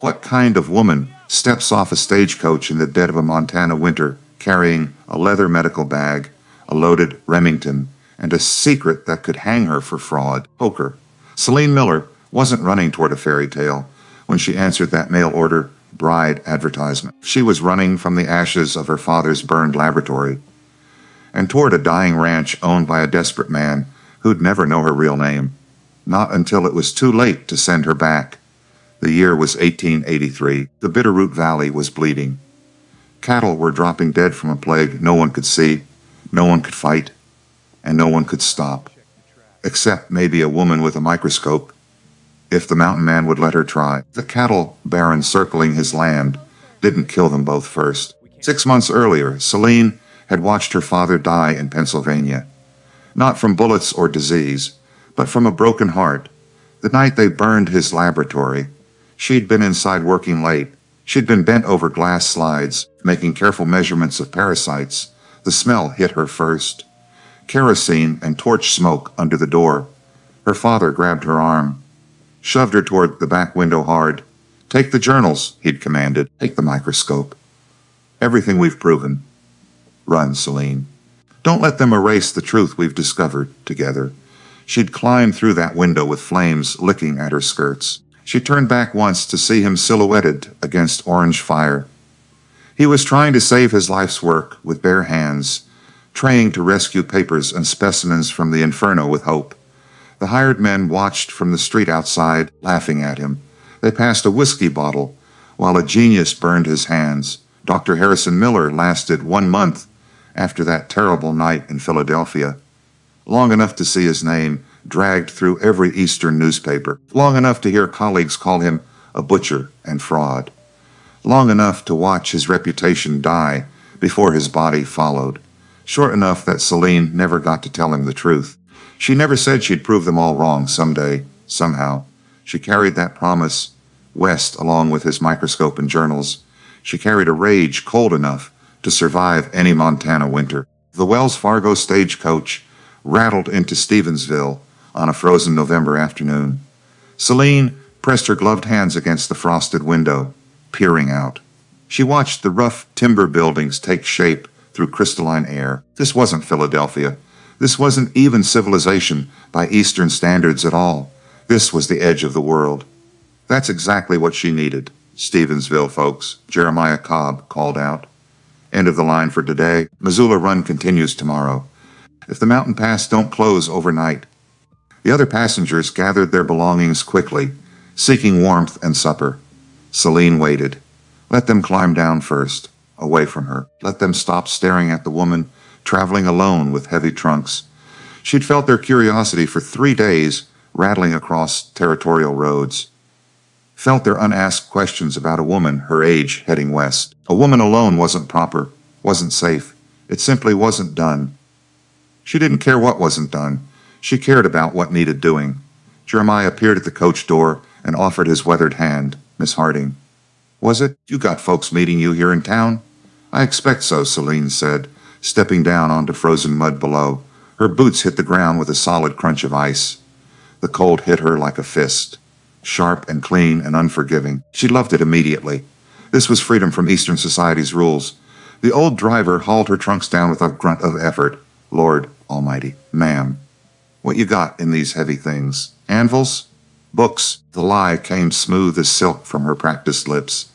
What kind of woman steps off a stagecoach in the dead of a Montana winter carrying a leather medical bag, a loaded Remington, and a secret that could hang her for fraud? Poker. Celine Miller wasn't running toward a fairy tale when she answered that mail order bride advertisement. She was running from the ashes of her father's burned laboratory and toward a dying ranch owned by a desperate man who'd never know her real name. Not until it was too late to send her back. The year was 1883. The Bitterroot Valley was bleeding. Cattle were dropping dead from a plague no one could see, no one could fight, and no one could stop. Except maybe a woman with a microscope, if the mountain man would let her try. The cattle baron circling his land didn't kill them both first. 6 months earlier, Celine had watched her father die in Pennsylvania. Not from bullets or disease, but from a broken heart. The night they burned his laboratory, she'd been inside working late. She'd been bent over glass slides, making careful measurements of parasites. The smell hit her first. Kerosene and torch smoke under the door. Her father grabbed her arm, shoved her toward the back window hard. "Take the journals," he'd commanded. "Take the microscope. Everything we've proven. Run, Celine. Don't let them erase the truth we've discovered together." She'd climbed through that window with flames licking at her skirts. She turned back once to see him silhouetted against orange fire. He was trying to save his life's work with bare hands, trying to rescue papers and specimens from the inferno with hope. The hired men watched from the street outside, laughing at him. They passed a whiskey bottle while a genius burned his hands. Dr. Harrison Miller lasted 1 month after that terrible night in Philadelphia. Long enough to see his name dragged through every Eastern newspaper. Long enough to hear colleagues call him a butcher and fraud. Long enough to watch his reputation die before his body followed. Short enough that Celine never got to tell him the truth. She never said she'd prove them all wrong someday, somehow. She carried that promise west along with his microscope and journals. She carried a rage cold enough to survive any Montana winter. The Wells Fargo stagecoach rattled into Stevensville on a frozen November afternoon. Celine pressed her gloved hands against the frosted window, peering out. She watched the rough timber buildings take shape through crystalline air. This wasn't Philadelphia. This wasn't even civilization by Eastern standards at all. This was the edge of the world. That's exactly what she needed. "Stevensville, folks," Jeremiah Cobb called out. End of the line for today. Missoula Run continues tomorrow. If the mountain pass don't close overnight. The other passengers gathered their belongings quickly, seeking warmth and supper. Celine waited. Let them climb down first, away from her. Let them stop staring at the woman traveling alone with heavy trunks. She'd felt their curiosity for 3 days rattling across territorial roads. Felt their unasked questions about a woman her age heading west. A woman alone wasn't proper, wasn't safe. It simply wasn't done. She didn't care what wasn't done. She cared about what needed doing. Jeremiah appeared at the coach door and offered his weathered hand. "Miss Harding." "Was it? You got folks meeting you here in town?" "I expect so," Celine said, stepping down onto frozen mud below. Her boots hit the ground with a solid crunch of ice. The cold hit her like a fist, sharp and clean and unforgiving. She loved it immediately. This was freedom from Eastern society's rules. The old driver hauled her trunks down with a grunt of effort. "Lord Almighty, ma'am, what you got in these heavy things? Anvils? Books?" The lie came smooth as silk from her practiced lips.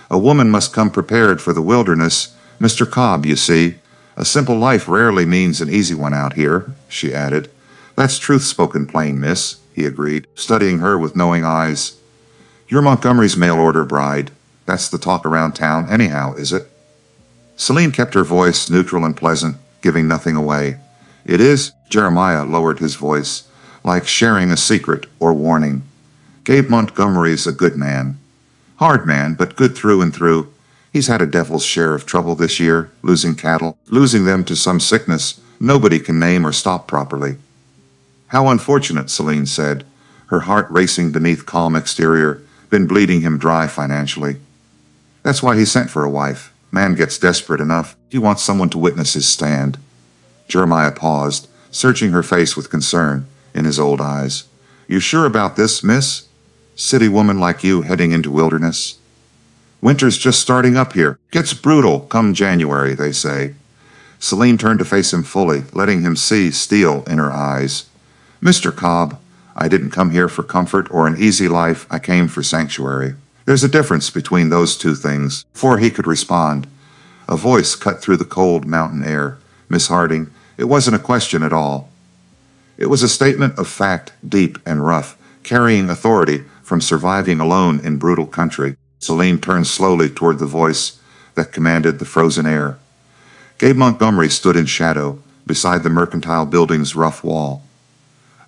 "A woman must come prepared for the wilderness. Mr. Cobb, you see. A simple life rarely means an easy one out here," she added. "That's truth spoken plain, miss," he agreed, studying her with knowing eyes. "You're Montgomery's mail order bride. That's the talk around town anyhow, is it?" Celine kept her voice neutral and pleasant, giving nothing away. "It is?" Jeremiah lowered his voice, like sharing a secret or warning. "Gabe Montgomery's a good man. Hard man, but good through and through. He's had a devil's share of trouble this year, losing cattle, losing them to some sickness nobody can name or stop properly." "How unfortunate," Celine said, her heart racing beneath calm exterior, been bleeding him dry financially. "That's why he sent for a wife. Man gets desperate enough. He wants someone to witness his stand." Jeremiah paused, searching her face with concern in his old eyes. "You sure about this, miss? City woman like you heading into wilderness?" Winter's just starting up here. Gets brutal come January, they say. Celine turned to face him fully, letting him see steel in her eyes. Mr. Cobb, I didn't come here for comfort or an easy life. I came for sanctuary. There's a difference between those two things. Before he could respond, a voice cut through the cold mountain air. Miss Harding, it wasn't a question at all. It was a statement of fact, deep and rough, carrying authority from surviving alone in brutal country. Celine turned slowly toward the voice that commanded the frozen air. Gabe Montgomery stood in shadow beside the mercantile building's rough wall.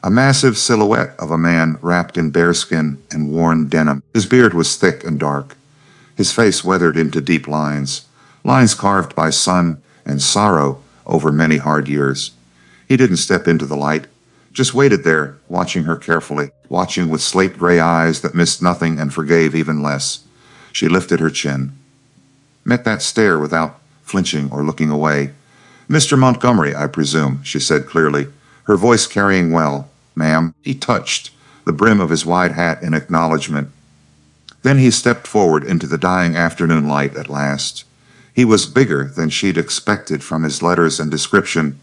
A massive silhouette of a man wrapped in bearskin and worn denim. His beard was thick and dark. His face weathered into deep lines, lines carved by sun and sorrow over many hard years. He didn't step into the light, just waited there, watching her carefully, watching with slate-gray eyes that missed nothing and forgave even less. She lifted her chin, met that stare without flinching or looking away. Mr. Montgomery, I presume, she said clearly, her voice carrying well. Ma'am. He touched the brim of his wide hat in acknowledgement. Then he stepped forward into the dying afternoon light at last. He was bigger than she'd expected from his letters and description,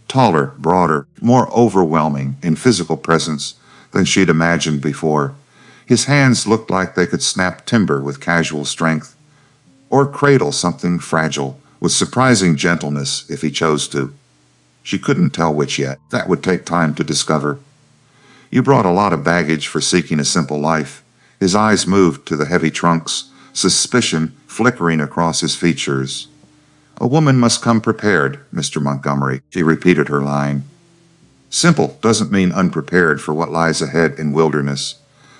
taller, broader, more overwhelming in physical presence than she'd imagined before. His hands looked like they could snap timber with casual strength, or cradle something fragile with surprising gentleness if he chose to. She couldn't tell which yet. That would take time to discover. You brought a lot of baggage for seeking a simple life. His eyes moved to the heavy trunks, suspicion flickering across his features. A woman must come prepared, Mr. Montgomery. She repeated her line. Simple doesn't mean unprepared for what lies ahead in wilderness.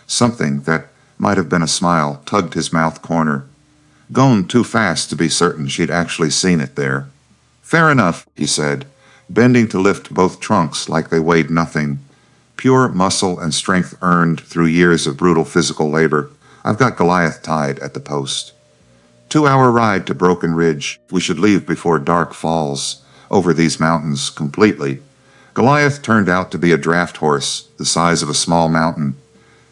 Something that might have been a smile tugged his mouth corner. Gone too fast to be certain she'd actually seen it there. Fair enough, he said, bending to lift both trunks like they weighed nothing. Pure muscle and strength earned through years of brutal physical labor. I've got Goliath tied at the post. 2-hour ride to Broken Ridge. We should leave before dark falls over these mountains completely. Goliath turned out to be a draft horse the size of a small mountain,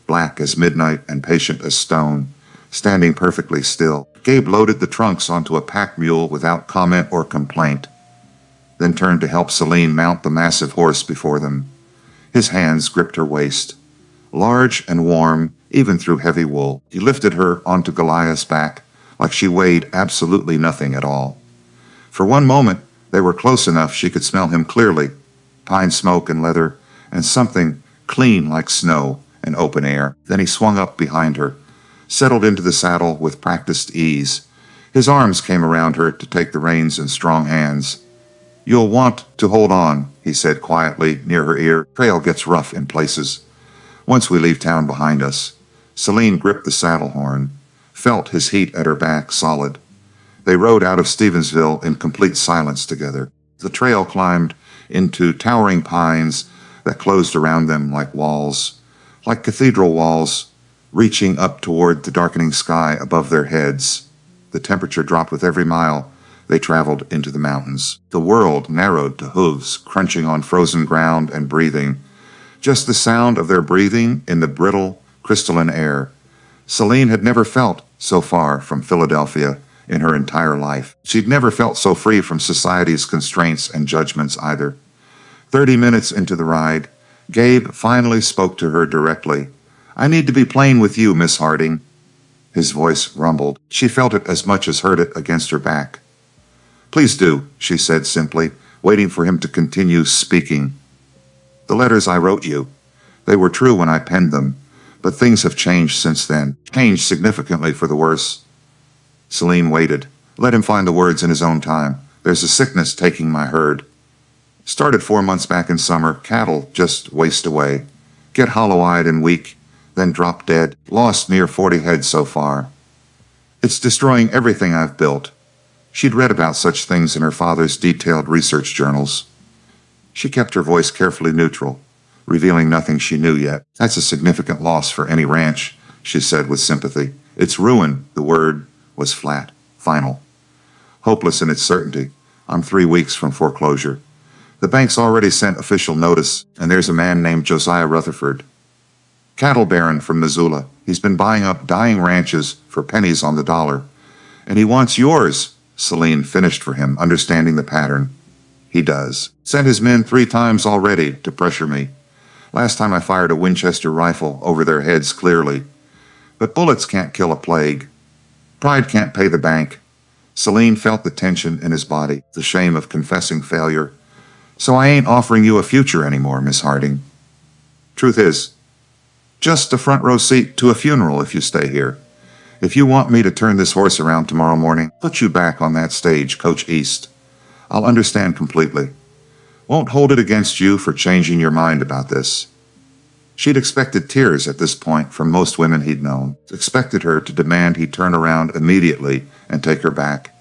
black as midnight and patient as stone, standing perfectly still. Gabe loaded the trunks onto a pack mule without comment or complaint, then turned to help Celine mount the massive horse before them. His hands gripped her waist, large and warm even through heavy wool. He lifted her onto Goliath's back like she weighed absolutely nothing at all. For one moment, they were close enough she could smell him clearly, pine smoke and leather, and something clean like snow and open air. Then he swung up behind her, settled into the saddle with practiced ease. His arms came around her to take the reins in strong hands. You'll want to hold on, he said quietly near her ear. Trail gets rough in places. Once we leave town behind us. Celine gripped the saddle horn, felt his heat at her back solid. They rode out of Stevensville in complete silence together. The trail climbed into towering pines that closed around them like walls, like cathedral walls, reaching up toward the darkening sky above their heads. The temperature dropped with every mile they traveled into the mountains. The world narrowed to hooves crunching on frozen ground and breathing. Just the sound of their breathing in the brittle, crystalline air. Celine had never felt so far from Philadelphia in her entire life. She'd never felt so free from society's constraints and judgments either. 30 minutes into the ride, Gabe finally spoke to her directly. I need to be plain with you, Miss Harding. His voice rumbled. She felt it as much as heard it against her back. Please do, she said simply, waiting for him to continue speaking. The letters I wrote you, they were true when I penned them, but things have changed since then, changed significantly for the worse. Celine waited. Let him find the words in his own time. There's a sickness taking my herd. Started 4 months back in summer. Cattle just waste away. Get hollow-eyed and weak, then drop dead. Lost near 40 head so far. It's destroying everything I've built. She'd read about such things in her father's detailed research journals. She kept her voice carefully neutral, revealing nothing she knew yet. That's a significant loss for any ranch, she said with sympathy. It's ruin. The word was flat, final. Hopeless in its certainty. I'm 3 weeks from foreclosure. The bank's already sent official notice, and there's a man named Josiah Rutherford. Cattle baron from Missoula. He's been buying up dying ranches for pennies on the dollar. And he wants yours, Celine finished for him, understanding the pattern. He does. Sent his men 3 times already to pressure me. Last time I fired a Winchester rifle over their heads clearly. But bullets can't kill a plague. Pride can't pay the bank. Celine felt the tension in his body, the shame of confessing failure. So I ain't offering you a future anymore, Miss Harding. Truth is, just a front row seat to a funeral if you stay here. If you want me to turn this horse around tomorrow morning, put you back on that stage, Coach East, I'll understand completely. Won't hold it against you for changing your mind about this. She'd expected tears at this point from most women he'd known, expected her to demand he turn around immediately and take her back.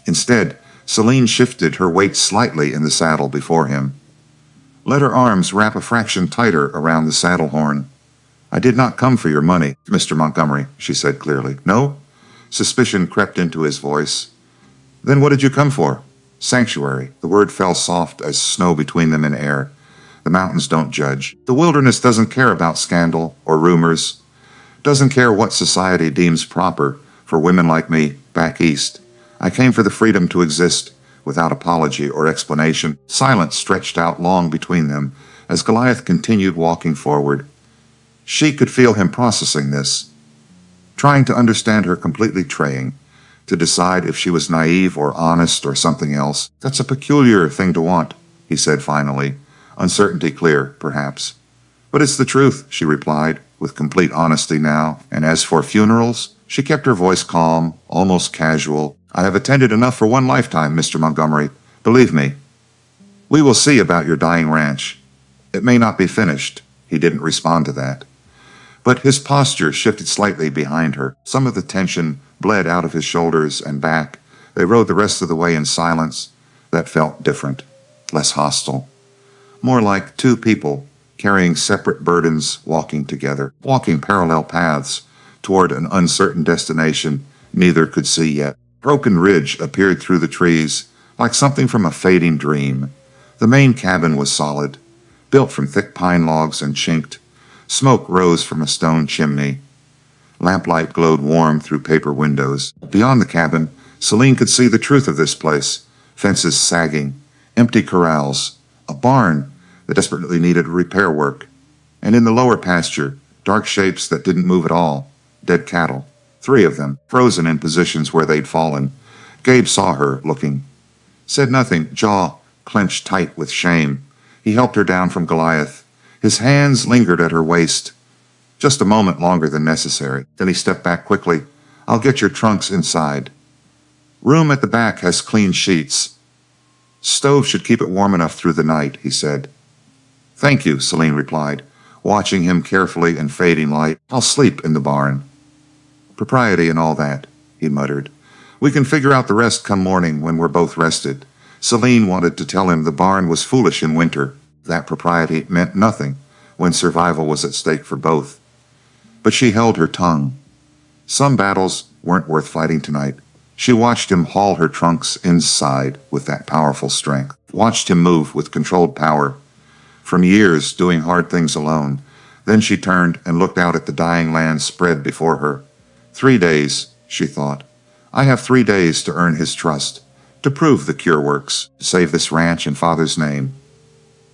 Instead, Celine shifted her weight slightly in the saddle before him. Let her arms wrap a fraction tighter around the saddle horn. I did not come for your money, Mr. Montgomery, she said clearly. No? Suspicion crept into his voice. Then what did you come for? Sanctuary. The word fell soft as snow between them in air. The mountains don't judge. The wilderness doesn't care about scandal or rumors. Doesn't care what society deems proper for women like me back east. I came for the freedom to exist without apology or explanation. Silence stretched out long between them as Goliath continued walking forward. She could feel him processing this, trying to understand her completely traying, to decide if she was naive or honest or something else. That's a peculiar thing to want, he said finally, uncertainty clear, perhaps. But it's the truth, she replied, with complete honesty now. And as for funerals, she kept her voice calm, almost casual. I have attended enough for one lifetime, Mr. Montgomery. Believe me. We will see about your dying ranch. It may not be finished. He didn't respond to that. But his posture shifted slightly behind her. Some of the tension bled out of his shoulders and back. They rode the rest of the way in silence. That felt different, less hostile. More like 2 people carrying separate burdens, walking together, walking parallel paths toward an uncertain destination neither could see yet. Broken ridge appeared through the trees like something from a fading dream. The main cabin was solid, built from thick pine logs and chinked. Smoke rose from a stone chimney. Lamplight glowed warm through paper windows. Beyond the cabin, Celine could see the truth of this place. Fences sagging, empty corrals, a barn that desperately needed repair work. And in the lower pasture, dark shapes that didn't move at all. Dead cattle. 3 of them, frozen in positions where they'd fallen. Gabe saw her, looking. Said nothing, jaw clenched tight with shame. He helped her down from Goliath. His hands lingered at her waist. Just a moment longer than necessary. Then he stepped back quickly. I'll get your trunks inside. Room at the back has clean sheets. Stove should keep it warm enough through the night, he said. Thank you, Celine replied, watching him carefully in fading light. I'll sleep in the barn. Propriety and all that, he muttered. We can figure out the rest come morning when we're both rested. Celine wanted to tell him the barn was foolish in winter. That propriety meant nothing when survival was at stake for both. But she held her tongue. Some battles weren't worth fighting tonight. She watched him haul her trunks inside with that powerful strength, watched him move with controlled power. From years doing hard things alone, then she turned and looked out at the dying land spread before her. 3 days, she thought. I have 3 days to earn his trust, to prove the cure works, to save this ranch in Father's name.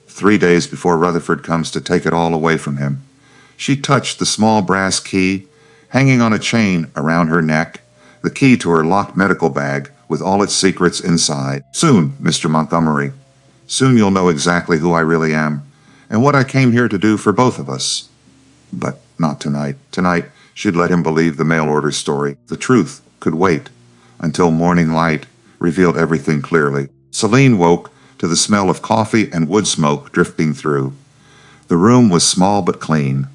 3 days before Rutherford comes to take it all away from him. She touched the small brass key hanging on a chain around her neck, the key to her locked medical bag with all its secrets inside. Soon, Mr. Montgomery. Soon you'll know exactly who I really am and what I came here to do for both of us. But not tonight. Tonight, she'd let him believe the mail order story. The truth could wait until morning light revealed everything clearly. Celine woke to the smell of coffee and wood smoke drifting through. The room was small but clean.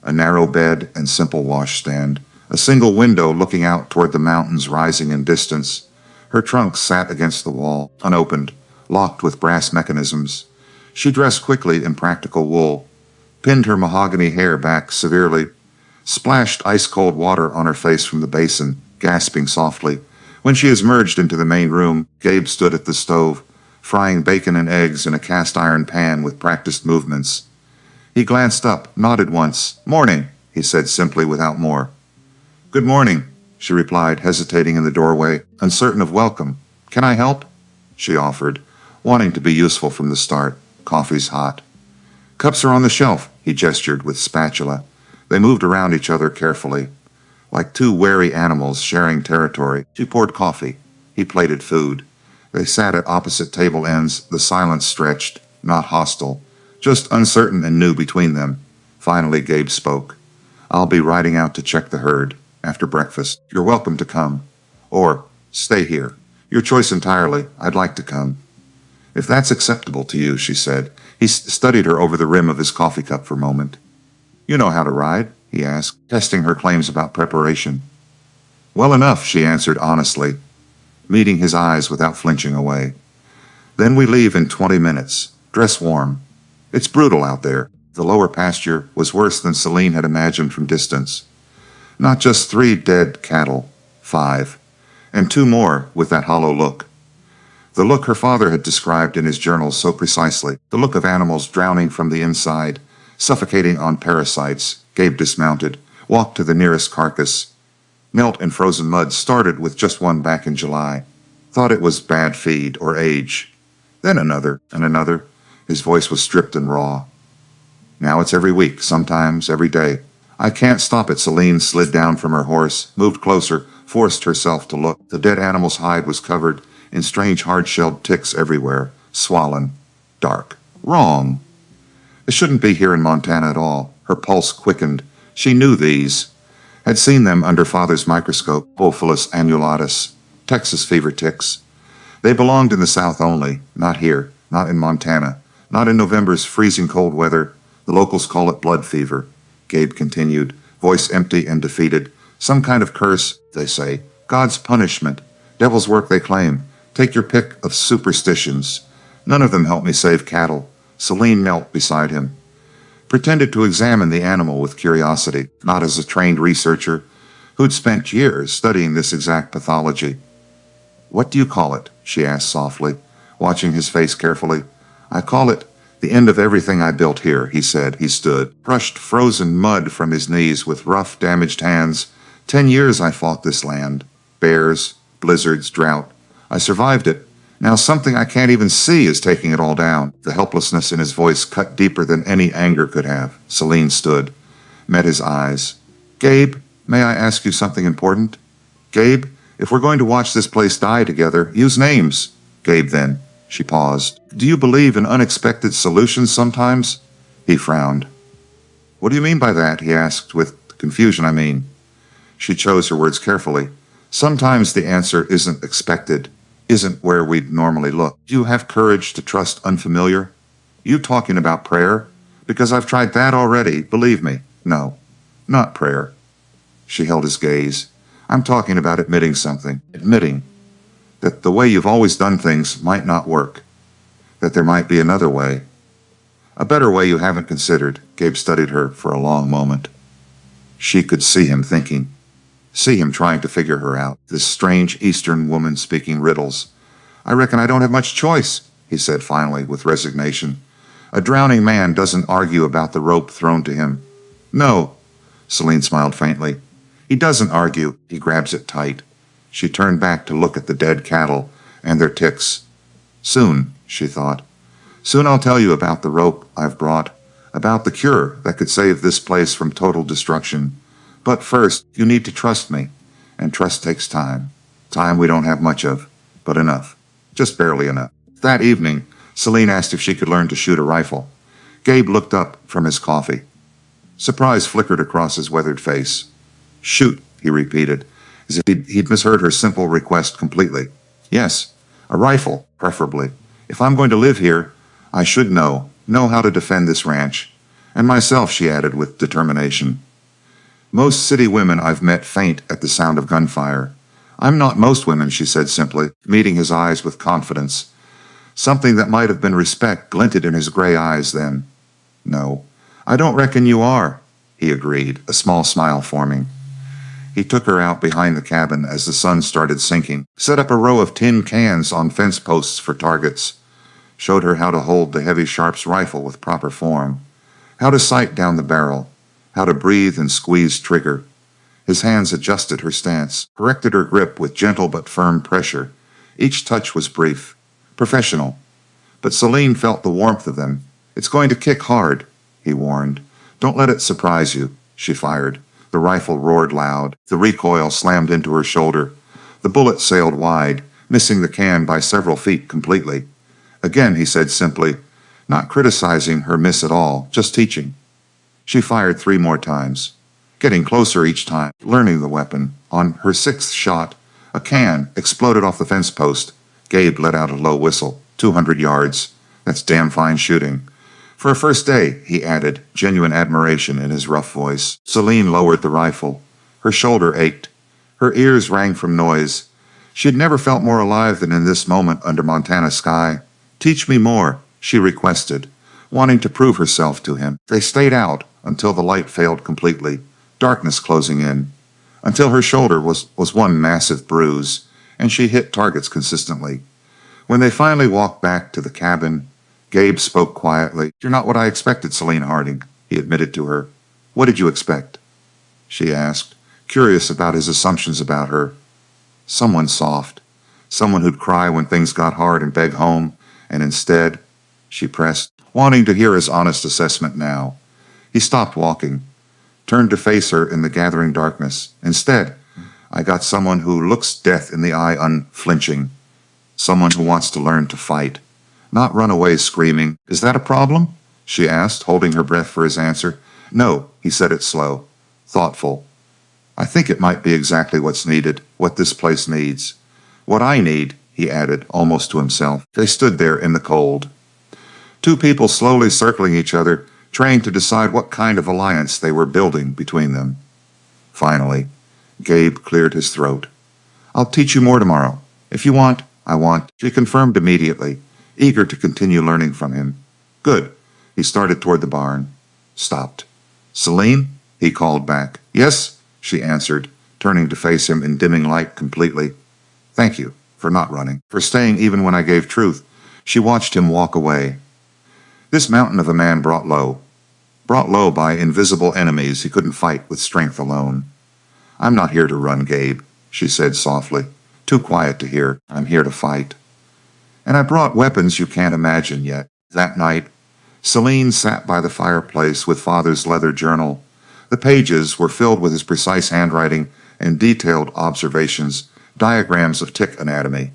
A narrow bed and simple washstand. A single window looking out toward the mountains rising in distance. Her trunk sat against the wall, unopened, locked with brass mechanisms. She dressed quickly in practical wool, pinned her mahogany hair back severely, splashed ice-cold water on her face from the basin, gasping softly. When she emerged into the main room, Gabe stood at the stove, frying bacon and eggs in a cast-iron pan with practiced movements. He glanced up, nodded once. Morning, he said simply without more. Good morning, she replied, hesitating in the doorway, uncertain of welcome. Can I help? She offered, wanting to be useful from the start. Coffee's hot. Cups are on the shelf, he gestured with spatula. They moved around each other carefully, like two wary animals sharing territory. She poured coffee. He plated food. They sat at opposite table ends, the silence stretched, not hostile, just uncertain and new between them. Finally, Gabe spoke. I'll be riding out to check the herd. After breakfast, you're welcome to come. Or, stay here. Your choice entirely. I'd like to come. If that's acceptable to you, she said. He studied her over the rim of his coffee cup for a moment. You know how to ride? He asked, testing her claims about preparation. Well enough, she answered honestly, meeting his eyes without flinching away. Then we leave in 20 minutes. Dress warm. It's brutal out there. The lower pasture was worse than Celine had imagined from distance. Not just 3 dead cattle, 5, and 2 more with that hollow look. The look her father had described in his journal so precisely, the look of animals drowning from the inside, suffocating on parasites. Gabe dismounted, walked to the nearest carcass. Melt in frozen mud started with just one back in July. Thought it was bad feed or age. Then another and another. His voice was stripped and raw. Now it's every week, sometimes every day. I can't stop it. Celine slid down from her horse, moved closer, forced herself to look. The dead animal's hide was covered in strange hard-shelled ticks everywhere, swollen, dark. Wrong. It shouldn't be here in Montana at all. Her pulse quickened. She knew these, had seen them under Father's microscope, Bophilis annulatus, Texas fever ticks. They belonged in the South only, not here, not in Montana, not in November's freezing cold weather. The locals call it blood fever, Gabe continued, voice empty and defeated. Some kind of curse, they say. God's punishment. Devil's work, they claim. Take your pick of superstitions. None of them help me save cattle. Celine knelt beside him, pretended to examine the animal with curiosity, not as a trained researcher who'd spent years studying this exact pathology. What do you call it? She asked softly, watching his face carefully. I call it the end of everything I built here, he said. He stood, brushed frozen mud from his knees with rough, damaged hands. 10 years I fought this land. Bears, blizzards, drought. I survived it. Now something I can't even see is taking it all down. The helplessness in his voice cut deeper than any anger could have. Celine stood, met his eyes. Gabe, may I ask you something important? Gabe, if we're going to watch this place die together, use names. Gabe then. She paused. Do you believe in unexpected solutions sometimes? He frowned. What do you mean by that? He asked, with confusion, I mean. She chose her words carefully. Sometimes the answer isn't expected, isn't where we'd normally look. Do you have courage to trust unfamiliar? You talking about prayer? Because I've tried that already, believe me. No, not prayer. She held his gaze. I'm talking about admitting something. Admitting that the way you've always done things might not work. That there might be another way. A better way you haven't considered. Gabe studied her for a long moment. She could see him thinking. See him trying to figure her out. This strange Eastern woman speaking riddles. I reckon I don't have much choice, he said finally with resignation. A drowning man doesn't argue about the rope thrown to him. No, Celine smiled faintly. He doesn't argue. He grabs it tight. She turned back to look at the dead cattle and their ticks. Soon, she thought. Soon I'll tell you about the rope I've brought, about the cure that could save this place from total destruction. But first, you need to trust me, and trust takes time. Time we don't have much of, but enough. Just barely enough. That evening, Celine asked if she could learn to shoot a rifle. Gabe looked up from his coffee. Surprise flickered across his weathered face. Shoot, he repeated, as if he'd misheard her simple request completely. Yes, a rifle, preferably. If I'm going to live here, I should know how to defend this ranch. And myself, she added with determination. Most city women I've met faint at the sound of gunfire. I'm not most women, she said simply, meeting his eyes with confidence. Something that might have been respect glinted in his gray eyes then. No, I don't reckon you are, he agreed, a small smile forming. He took her out behind the cabin as the sun started sinking, set up a row of tin cans on fence posts for targets, showed her how to hold the heavy Sharps rifle with proper form, how to sight down the barrel, how to breathe and squeeze trigger. His hands adjusted her stance, corrected her grip with gentle but firm pressure. Each touch was brief, professional, but Celine felt the warmth of them. "It's going to kick hard," he warned. "Don't let it surprise you." She fired. The rifle roared loud. The recoil slammed into her shoulder. The bullet sailed wide, missing the can by several feet completely. Again, he said simply, not criticizing her miss at all, just teaching. She fired 3 more times, getting closer each time, learning the weapon. On her 6th shot, a can exploded off the fence post. Gabe let out a low whistle. 200 yards. That's damn fine shooting. "For a first day," he added, genuine admiration in his rough voice. Celine lowered the rifle. Her shoulder ached. Her ears rang from noise. She had never felt more alive than in this moment under Montana sky. "Teach me more," she requested, wanting to prove herself to him. They stayed out until the light failed completely, darkness closing in, until her shoulder was one massive bruise, and she hit targets consistently. When they finally walked back to the cabin, Gabe spoke quietly. "You're not what I expected, Celine Harding," he admitted to her. "What did you expect?" she asked, curious about his assumptions about her. Someone soft, someone who'd cry when things got hard and beg home, and instead, she pressed, wanting to hear his honest assessment now. He stopped walking, turned to face her in the gathering darkness. "Instead, I got someone who looks death in the eye unflinching, someone who wants to learn to fight, not run away screaming." "Is that a problem?" she asked, holding her breath for his answer. "No," he said it slow, thoughtful. "I think it might be exactly what's needed, what this place needs. What I need," he added, almost to himself. They stood there in the cold. 2 people slowly circling each other, trying to decide what kind of alliance they were building between them. Finally, Gabe cleared his throat. "I'll teach you more tomorrow. If you want, I want," she confirmed immediately, eager to continue learning from him. "Good." He started toward the barn. Stopped. "Celine?" he called back. "Yes," she answered, turning to face him in dimming light completely. "Thank you for not running, for staying even when I gave truth." She watched him walk away. This mountain of a man brought low by invisible enemies he couldn't fight with strength alone. "I'm not here to run, Gabe," she said softly, too quiet to hear. "I'm here to fight. And I brought weapons you can't imagine yet." That night, Celine sat by the fireplace with Father's leather journal. The pages were filled with his precise handwriting and detailed observations, diagrams of tick anatomy,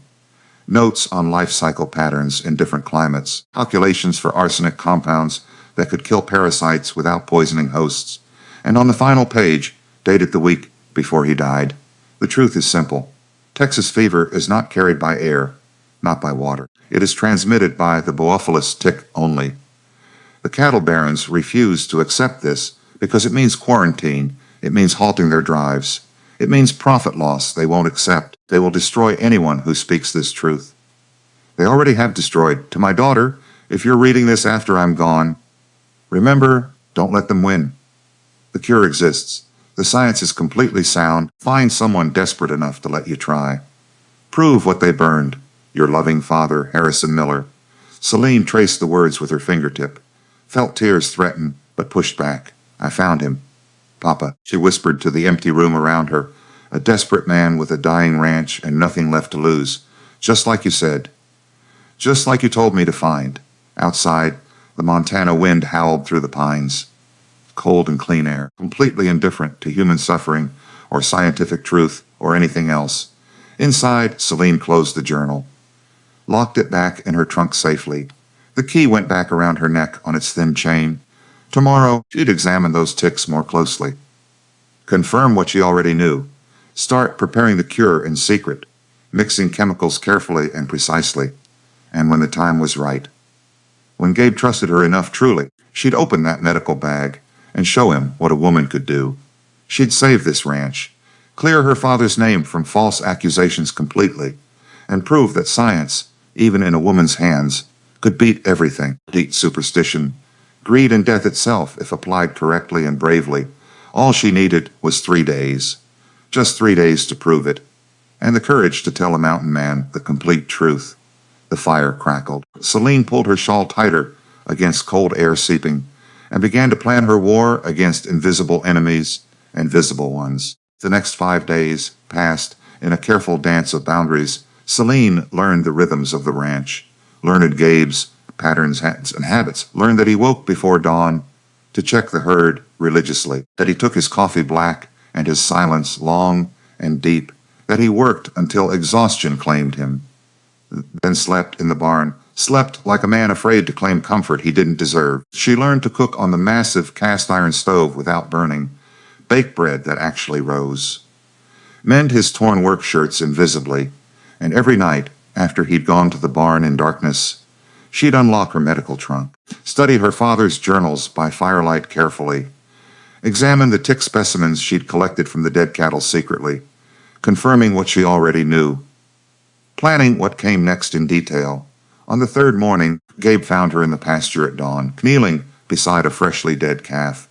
notes on life cycle patterns in different climates, calculations for arsenic compounds that could kill parasites without poisoning hosts, and on the final page, dated the week before he died, the truth is simple. Texas fever is not carried by air, not by water. It is transmitted by the Boophilus tick only. The cattle barons refuse to accept this because it means quarantine, it means halting their drives, it means profit loss they won't accept. They will destroy anyone who speaks this truth. They already have destroyed. To my daughter, if you're reading this after I'm gone, remember, don't let them win. The cure exists. The science is completely sound. Find someone desperate enough to let you try. Prove what they burned. Your loving father, Harrison Miller. Celine traced the words with her fingertip, felt tears threaten, but pushed back. "I found him. Papa," she whispered to the empty room around her, "a desperate man with a dying ranch and nothing left to lose. Just like you said. Just like you told me to find." Outside, the Montana wind howled through the pines. Cold and clean air, completely indifferent to human suffering or scientific truth or anything else. Inside, Celine closed the journal, locked it back in her trunk safely. The key went back around her neck on its thin chain. Tomorrow, she'd examine those ticks more closely. Confirm what she already knew. Start preparing the cure in secret, mixing chemicals carefully and precisely. And when the time was right, when Gabe trusted her enough truly, she'd open that medical bag and show him what a woman could do. She'd save this ranch, clear her father's name from false accusations completely, and prove that science, even in a woman's hands, could beat everything. Beat superstition, greed, and death itself if applied correctly and bravely. All she needed was 3 days. Just 3 days to prove it, and the courage to tell a mountain man the complete truth. The fire crackled. Celine pulled her shawl tighter against cold air seeping and began to plan her war against invisible enemies and visible ones. The next 5 days passed in a careful dance of boundaries. Celine learned the rhythms of the ranch, learned Gabe's patterns and habits, learned that he woke before dawn to check the herd religiously, that he took his coffee black and his silence long and deep, that he worked until exhaustion claimed him, then slept in the barn, slept like a man afraid to claim comfort he didn't deserve. She learned to cook on the massive cast-iron stove without burning, bake bread that actually rose, mend his torn work shirts invisibly, and every night, after he'd gone to the barn in darkness, she'd unlock her medical trunk, study her father's journals by firelight carefully, examine the tick specimens she'd collected from the dead cattle secretly, confirming what she already knew, planning what came next in detail. On the third morning, Gabe found her in the pasture at dawn, kneeling beside a freshly dead calf,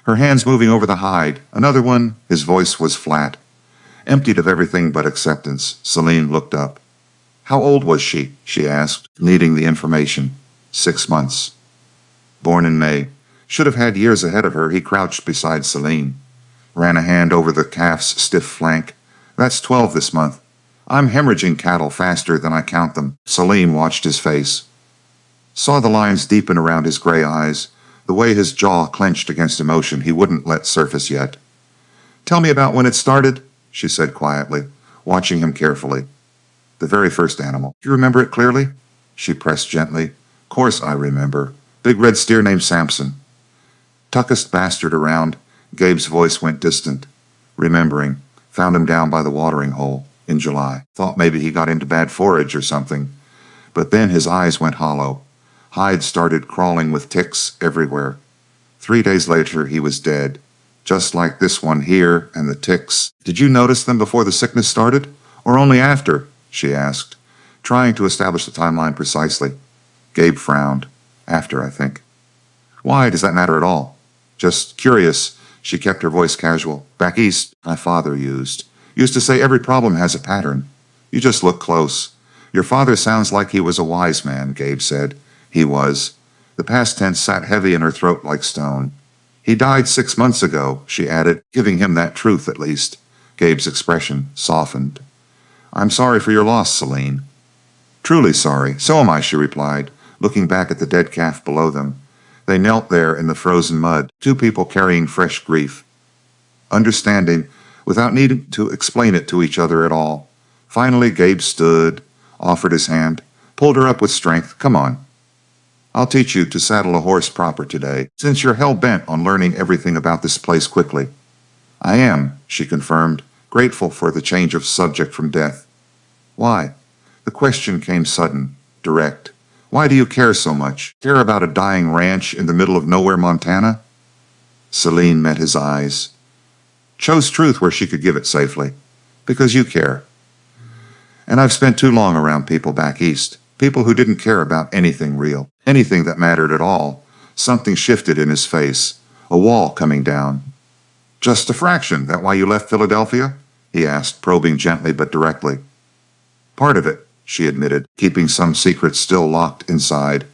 her hands moving over the hide. Another one. His voice was flat, emptied of everything but acceptance. Celine looked up. How old was she? She asked, needing the information. 6 months. Born in May. Should have had years ahead of her. He crouched beside Celine, ran a hand over the calf's stiff flank. That's 12 this month. I'm hemorrhaging cattle faster than I count them. Celine watched his face, saw the lines deepen around his gray eyes, the way his jaw clenched against emotion he wouldn't let surface yet. Tell me about when it started, she said quietly, watching him carefully. The very first animal. Do you remember it clearly? She pressed gently. Course I remember. Big red steer named Samson. Tuckest bastard around. Gabe's voice went distant. Remembering. Found him down by the watering hole in July. Thought maybe he got into bad forage or something. But then his eyes went hollow. Hide started crawling with ticks everywhere. 3 days later, he was dead. Just like this one here and the ticks. Did you notice them before the sickness started? Or only after? She asked, trying to establish the timeline precisely. Gabe frowned. After, I think. Why does that matter at all? Just curious. She kept her voice casual. Back east, my father used to say every problem has a pattern. You just look close. Your father sounds like he was a wise man, Gabe said. He was. The past tense sat heavy in her throat like stone. He died 6 months ago, she added, giving him that truth at least. Gabe's expression softened. I'm sorry for your loss, Celine. Truly sorry. So am I, she replied, looking back at the dead calf below them. They knelt there in the frozen mud, two people carrying fresh grief, understanding without needing to explain it to each other at all. Finally, Gabe stood, offered his hand, pulled her up with strength. Come on. I'll teach you to saddle a horse proper today, since you're hell-bent on learning everything about this place quickly. I am, she confirmed, grateful for the change of subject from death. Why? The question came sudden, direct. Why do you care so much? Care about a dying ranch in the middle of nowhere, Montana? Celine met his eyes. Chose truth where she could give it safely. Because you care. And I've spent too long around people back east. People who didn't care about anything real. Anything that mattered at all. Something shifted in his face. A wall coming down. Just a fraction. That why you left Philadelphia? He asked, probing gently but directly. Part of it, she admitted, keeping some secrets still locked inside.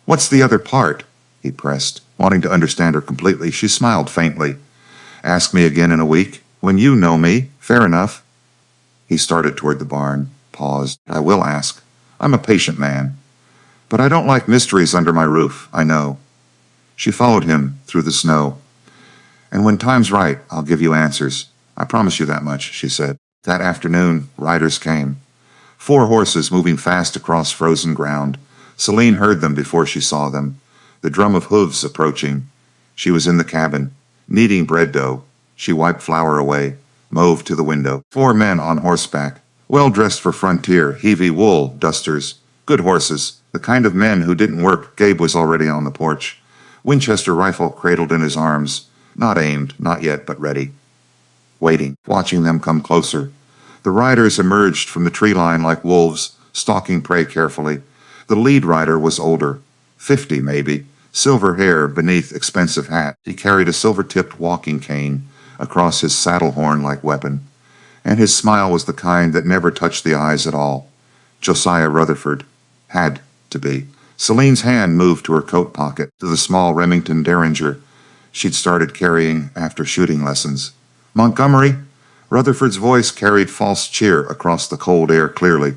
What's the other part? He pressed, wanting to understand her completely. She smiled faintly. Ask me again in a week. When you know me. Fair enough. He started toward the barn, paused. I will ask. I'm a patient man. But I don't like mysteries under my roof, I know. She followed him through the snow. And when time's right, I'll give you answers. I promise you that much, she said. That afternoon, riders came. 4 horses moving fast across frozen ground. Celine heard them before she saw them. The drum of hooves approaching. She was in the cabin, kneading bread dough. She wiped flour away, moved to the window. 4 men on horseback, well dressed for frontier, heavy wool dusters. Good horses, the kind of men who didn't work. Gabe was already on the porch. Winchester rifle cradled in his arms. Not aimed, not yet, but ready. Waiting, watching them come closer. The riders emerged from the tree line like wolves, stalking prey carefully. The lead rider was older, 50 maybe, silver hair beneath expensive hat. He carried a silver-tipped walking cane across his saddle horn-like weapon, and his smile was the kind that never touched the eyes at all. Josiah Rutherford. Had to be. Celine's hand moved to her coat pocket, to the small Remington Derringer she'd started carrying after shooting lessons. Montgomery? Rutherford's voice carried false cheer across the cold air clearly.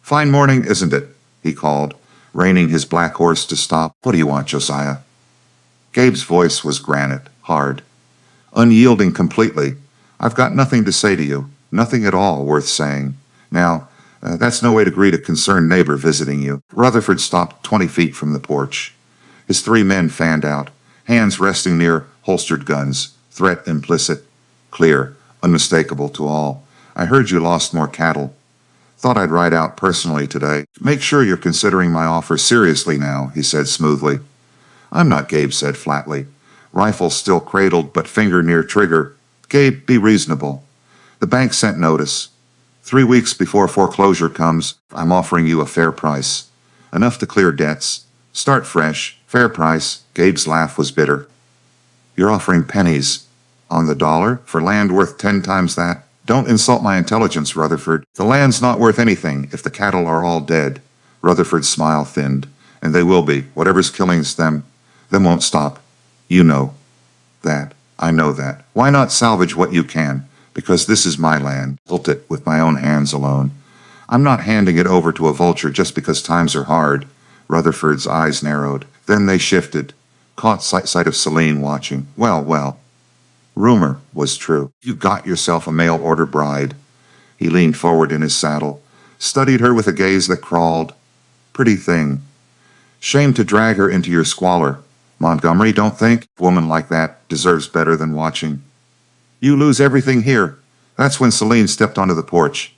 Fine morning, isn't it? He called, reining his black horse to stop. What do you want, Josiah? Gabe's voice was granite, hard, unyielding completely. I've got nothing to say to you, nothing at all worth saying. Now, that's no way to greet a concerned neighbor visiting you. Rutherford stopped 20 feet from the porch. His 3 men fanned out, hands resting near holstered guns, threat implicit, clear, unmistakable to all. I heard you lost more cattle. Thought I'd ride out personally today. Make sure you're considering my offer seriously now, he said smoothly. I'm not, Gabe said flatly. Rifle still cradled but finger near trigger. Gabe, be reasonable. The bank sent notice. 3 weeks before foreclosure comes, I'm offering you a fair price. Enough to clear debts. Start fresh. Fair price. Gabe's laugh was bitter. You're offering pennies on the dollar for land worth 10 times that? Don't insult my intelligence, Rutherford. The land's not worth anything if the cattle are all dead. Rutherford's smile thinned. And they will be. Whatever's killing them won't stop. You know that. I know that. Why not salvage what you can? Because this is my land. Built it with my own hands alone. I'm not handing it over to a vulture just because times are hard. Rutherford's eyes narrowed. Then they shifted. Caught sight of Celine watching. Well. Rumor was true. You got yourself a mail-order bride. He leaned forward in his saddle, studied her with a gaze that crawled. Pretty thing. Shame to drag her into your squalor. Montgomery, don't think a woman like that deserves better than watching. You lose everything here. That's when Celine stepped onto the porch.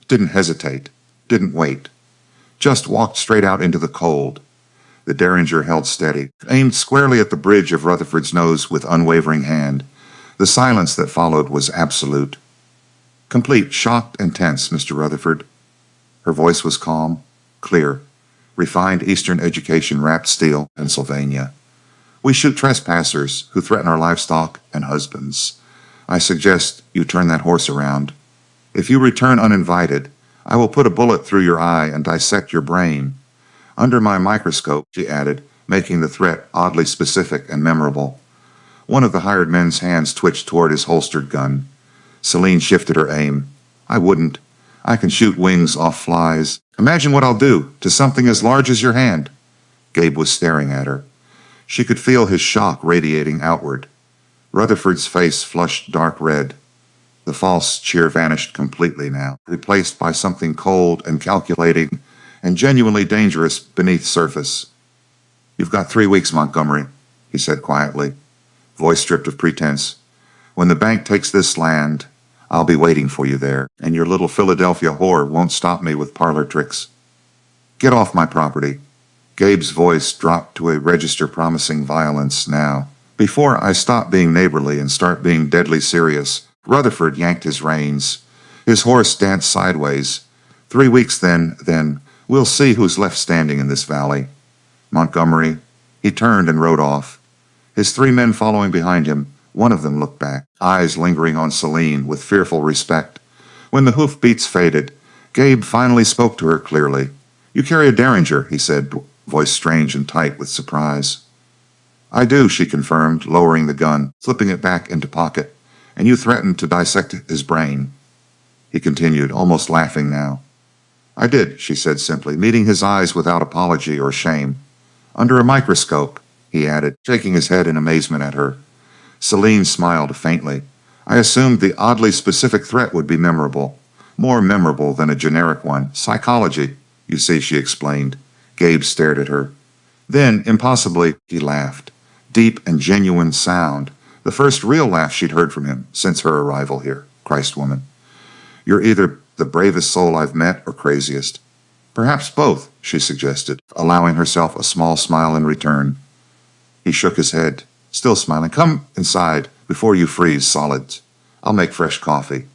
Didn't hesitate. Didn't wait. Just walked straight out into the cold. The Derringer held steady, aimed squarely at the bridge of Rutherford's nose with unwavering hand. The silence that followed was absolute. Complete, shocked and tense, Mr. Rutherford. Her voice was calm, clear. Refined Eastern education wrapped steel, Pennsylvania. We shoot trespassers who threaten our livestock and husbands. I suggest you turn that horse around. If you return uninvited, I will put a bullet through your eye and dissect your brain. Under my microscope, she added, making the threat oddly specific and memorable. One of the hired men's hands twitched toward his holstered gun. Celine shifted her aim. I wouldn't. I can shoot wings off flies. Imagine what I'll do to something as large as your hand. Gabe was staring at her. She could feel his shock radiating outward. Rutherford's face flushed dark red. The false cheer vanished completely now, replaced by something cold and calculating and genuinely dangerous beneath surface. You've got 3 weeks, Montgomery, he said quietly, voice stripped of pretense. When the bank takes this land, I'll be waiting for you there, and your little Philadelphia whore won't stop me with parlor tricks. Get off my property. Gabe's voice dropped to a register promising violence now. Before I stop being neighborly and start being deadly serious, Rutherford yanked his reins. His horse danced sideways. 3 weeks then, we'll see who's left standing in this valley. Montgomery, he turned and rode off. His 3 men following behind him, one of them looked back, eyes lingering on Celine with fearful respect. When the hoofbeats faded, Gabe finally spoke to her clearly. You carry a Derringer, he said, voice strange and tight with surprise. I do, she confirmed, lowering the gun, slipping it back into pocket. And you threatened to dissect his brain. He continued, almost laughing now. I did, she said simply, meeting his eyes without apology or shame. Under a microscope, he added, shaking his head in amazement at her. Celine smiled faintly. I assumed the oddly specific threat would be memorable. More memorable than a generic one. Psychology, you see, she explained. Gabe stared at her. Then, impossibly, he laughed. Deep and genuine sound. The first real laugh she'd heard from him since her arrival here. Christ, woman. You're either the bravest soul I've met or craziest. Perhaps both, she suggested, allowing herself a small smile in return. He shook his head, still smiling. Come inside before you freeze solid. I'll make fresh coffee.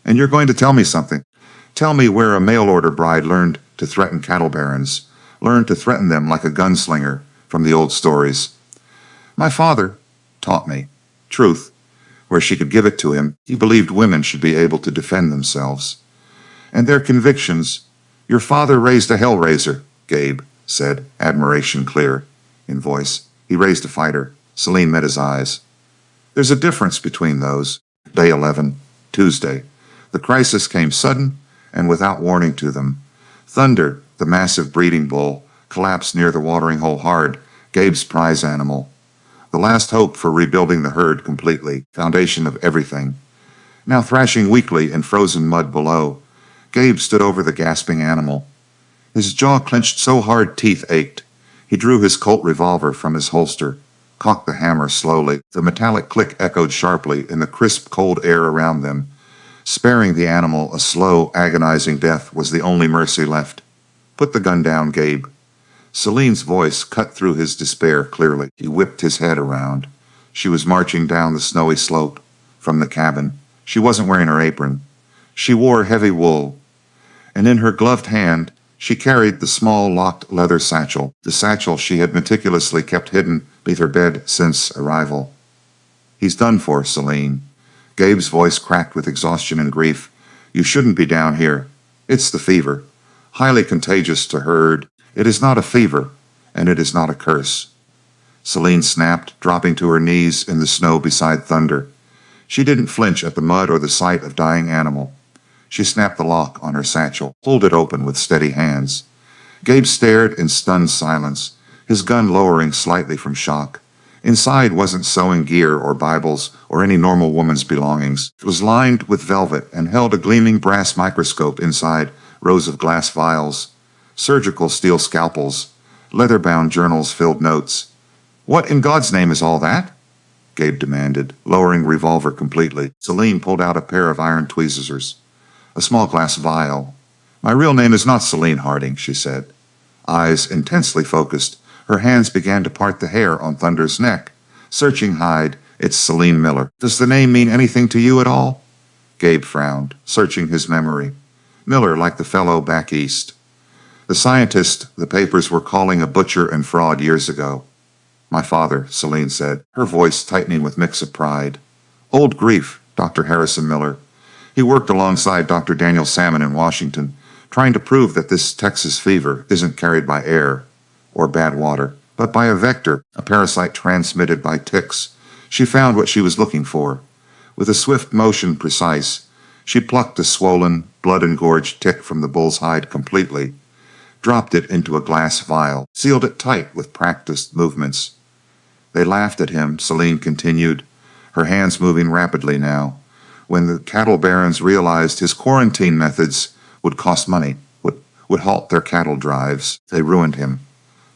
And you're going to tell me something. Tell me where a mail-order bride learned to threaten cattle barons, learned to threaten them like a gunslinger from the old stories. My father taught me truth where she could give it to him. He believed women should be able to defend themselves. And their convictions. Your father raised a hellraiser, Gabe said, admiration clear in voice. He raised a fighter. Celine met his eyes. There's a difference between those. Day 11, Tuesday. The crisis came sudden and without warning to them. Thunder, the massive breeding bull, collapsed near the watering hole hard, Gabe's prize animal. The last hope for rebuilding the herd completely, foundation of everything. Now thrashing weakly in frozen mud below, Gabe stood over the gasping animal. His jaw clenched so hard teeth ached. He drew his Colt revolver from his holster, cocked the hammer slowly. The metallic click echoed sharply in the crisp, cold air around them. Sparing the animal a slow, agonizing death was the only mercy left. Put the gun down, Gabe. Celine's voice cut through his despair clearly. He whipped his head around. She was marching down the snowy slope from the cabin. She wasn't wearing her apron. She wore heavy wool, and in her gloved hand she carried the small locked leather satchel, the satchel she had meticulously kept hidden beneath her bed since arrival. He's done for, Celine. Gabe's voice cracked with exhaustion and grief. You shouldn't be down here. It's the fever. Highly contagious to herd. It is not a fever, and it is not a curse. Celine snapped, dropping to her knees in the snow beside Thunder. She didn't flinch at the mud or the sight of dying animal. She snapped the lock on her satchel, pulled it open with steady hands. Gabe stared in stunned silence, his gun lowering slightly from shock. Inside wasn't sewing gear or Bibles or any normal woman's belongings. It was lined with velvet and held a gleaming brass microscope inside rows of glass vials, surgical steel scalpels, leather-bound journals filled notes. What in God's name is all that? Gabe demanded, lowering revolver completely. Celine pulled out a pair of iron tweezers, a small glass vial. My real name is not Celine Harding, she said. Eyes intensely focused, her hands began to part the hair on Thunder's neck. Searching hide, it's Celine Miller. Does the name mean anything to you at all? Gabe frowned, searching his memory. Miller, like the fellow back east. The scientist the papers were calling a butcher and fraud years ago. My father, Celine said, her voice tightening with mix of pride. Old grief, Dr. Harrison Miller. He worked alongside Dr. Daniel Salmon in Washington, trying to prove that this Texas fever isn't carried by air or bad water, but by a vector, a parasite transmitted by ticks. She found what she was looking for. With a swift motion precise, she plucked a swollen, blood-engorged tick from the bull's hide completely, dropped it into a glass vial, sealed it tight with practiced movements. They laughed at him, Celine continued, her hands moving rapidly now. When the cattle barons realized his quarantine methods would cost money, would halt their cattle drives, they ruined him.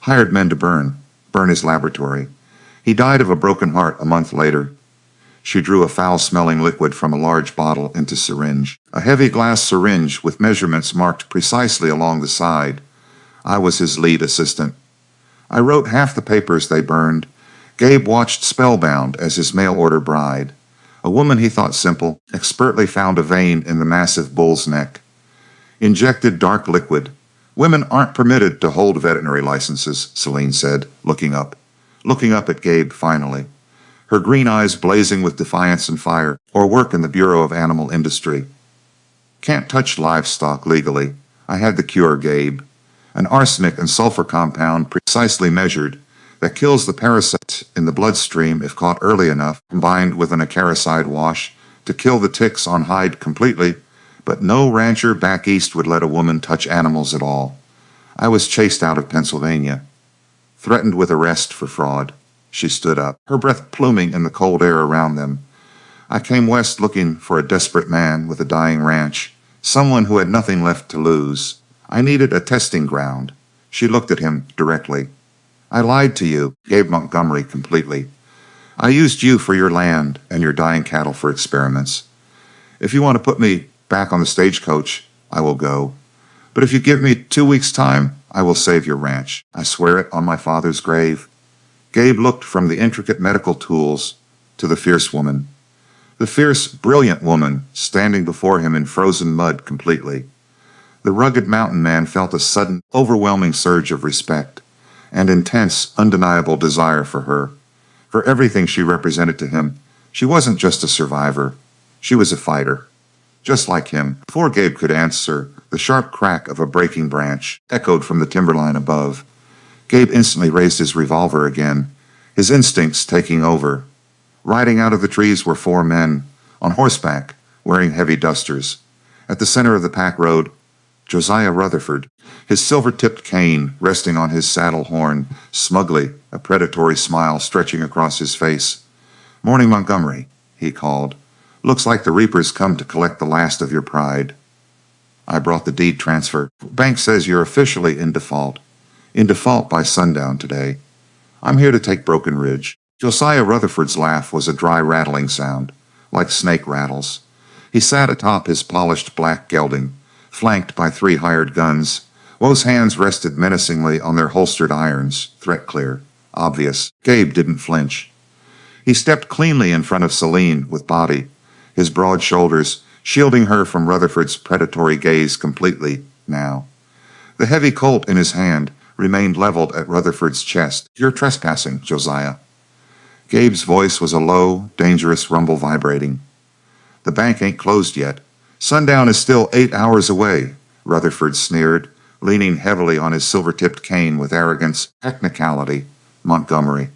Hired men to burn his laboratory. He died of a broken heart a month later. She drew a foul-smelling liquid from a large bottle into syringe. A heavy glass syringe with measurements marked precisely along the side. I was his lead assistant. I wrote half the papers they burned. Gabe watched spellbound as his mail-order bride, a woman he thought simple, expertly found a vein in the massive bull's neck. Injected dark liquid. Women aren't permitted to hold veterinary licenses, Celine said, looking up at Gabe finally, her green eyes blazing with defiance and fire, or work in the Bureau of Animal Industry. Can't touch livestock legally. I had the cure, Gabe. An arsenic and sulfur compound precisely measured that kills the parasite in the bloodstream if caught early enough, combined with an acaricide wash to kill the ticks on hide completely, but no rancher back east would let a woman touch animals at all. I was chased out of Pennsylvania, threatened with arrest for fraud. She stood up, her breath pluming in the cold air around them. I came west looking for a desperate man with a dying ranch, someone who had nothing left to lose. I needed a testing ground. She looked at him directly. I lied to you, Gabe Montgomery completely. I used you for your land and your dying cattle for experiments. If you want to put me back on the stagecoach, I will go. But if you give me 2 weeks' time, I will save your ranch. I swear it on my father's grave. Gabe looked from the intricate medical tools to the fierce woman. The fierce, brilliant woman standing before him in frozen mud completely. The rugged mountain man felt a sudden, overwhelming surge of respect and intense, undeniable desire for her, for everything she represented to him. She wasn't just a survivor. She was a fighter. Just like him. Before Gabe could answer, the sharp crack of a breaking branch echoed from the timberline above. Gabe instantly raised his revolver again, his instincts taking over. Riding out of the trees were 4 men, on horseback, wearing heavy dusters. At the center of the pack rode Josiah Rutherford, his silver-tipped cane resting on his saddle horn, smugly, a predatory smile stretching across his face. "Morning, Montgomery," he called. "Looks like the reapers come to collect the last of your pride." "I brought the deed transfer. Bank says you're officially in default. In default by sundown today. I'm here to take Broken Ridge." Josiah Rutherford's laugh was a dry rattling sound, like snake rattles. He sat atop his polished black gelding, flanked by 3 hired guns. Woe's hands rested menacingly on their holstered irons, threat clear, obvious. Gabe didn't flinch. He stepped cleanly in front of Celine with body, his broad shoulders shielding her from Rutherford's predatory gaze completely now. The heavy Colt in his hand remained leveled at Rutherford's chest. "You're trespassing, Josiah." Gabe's voice was a low, dangerous rumble vibrating. "The bank ain't closed yet. Sundown is still 8 hours away," Rutherford sneered, leaning heavily on his silver-tipped cane with arrogance. "Technicality, Montgomery.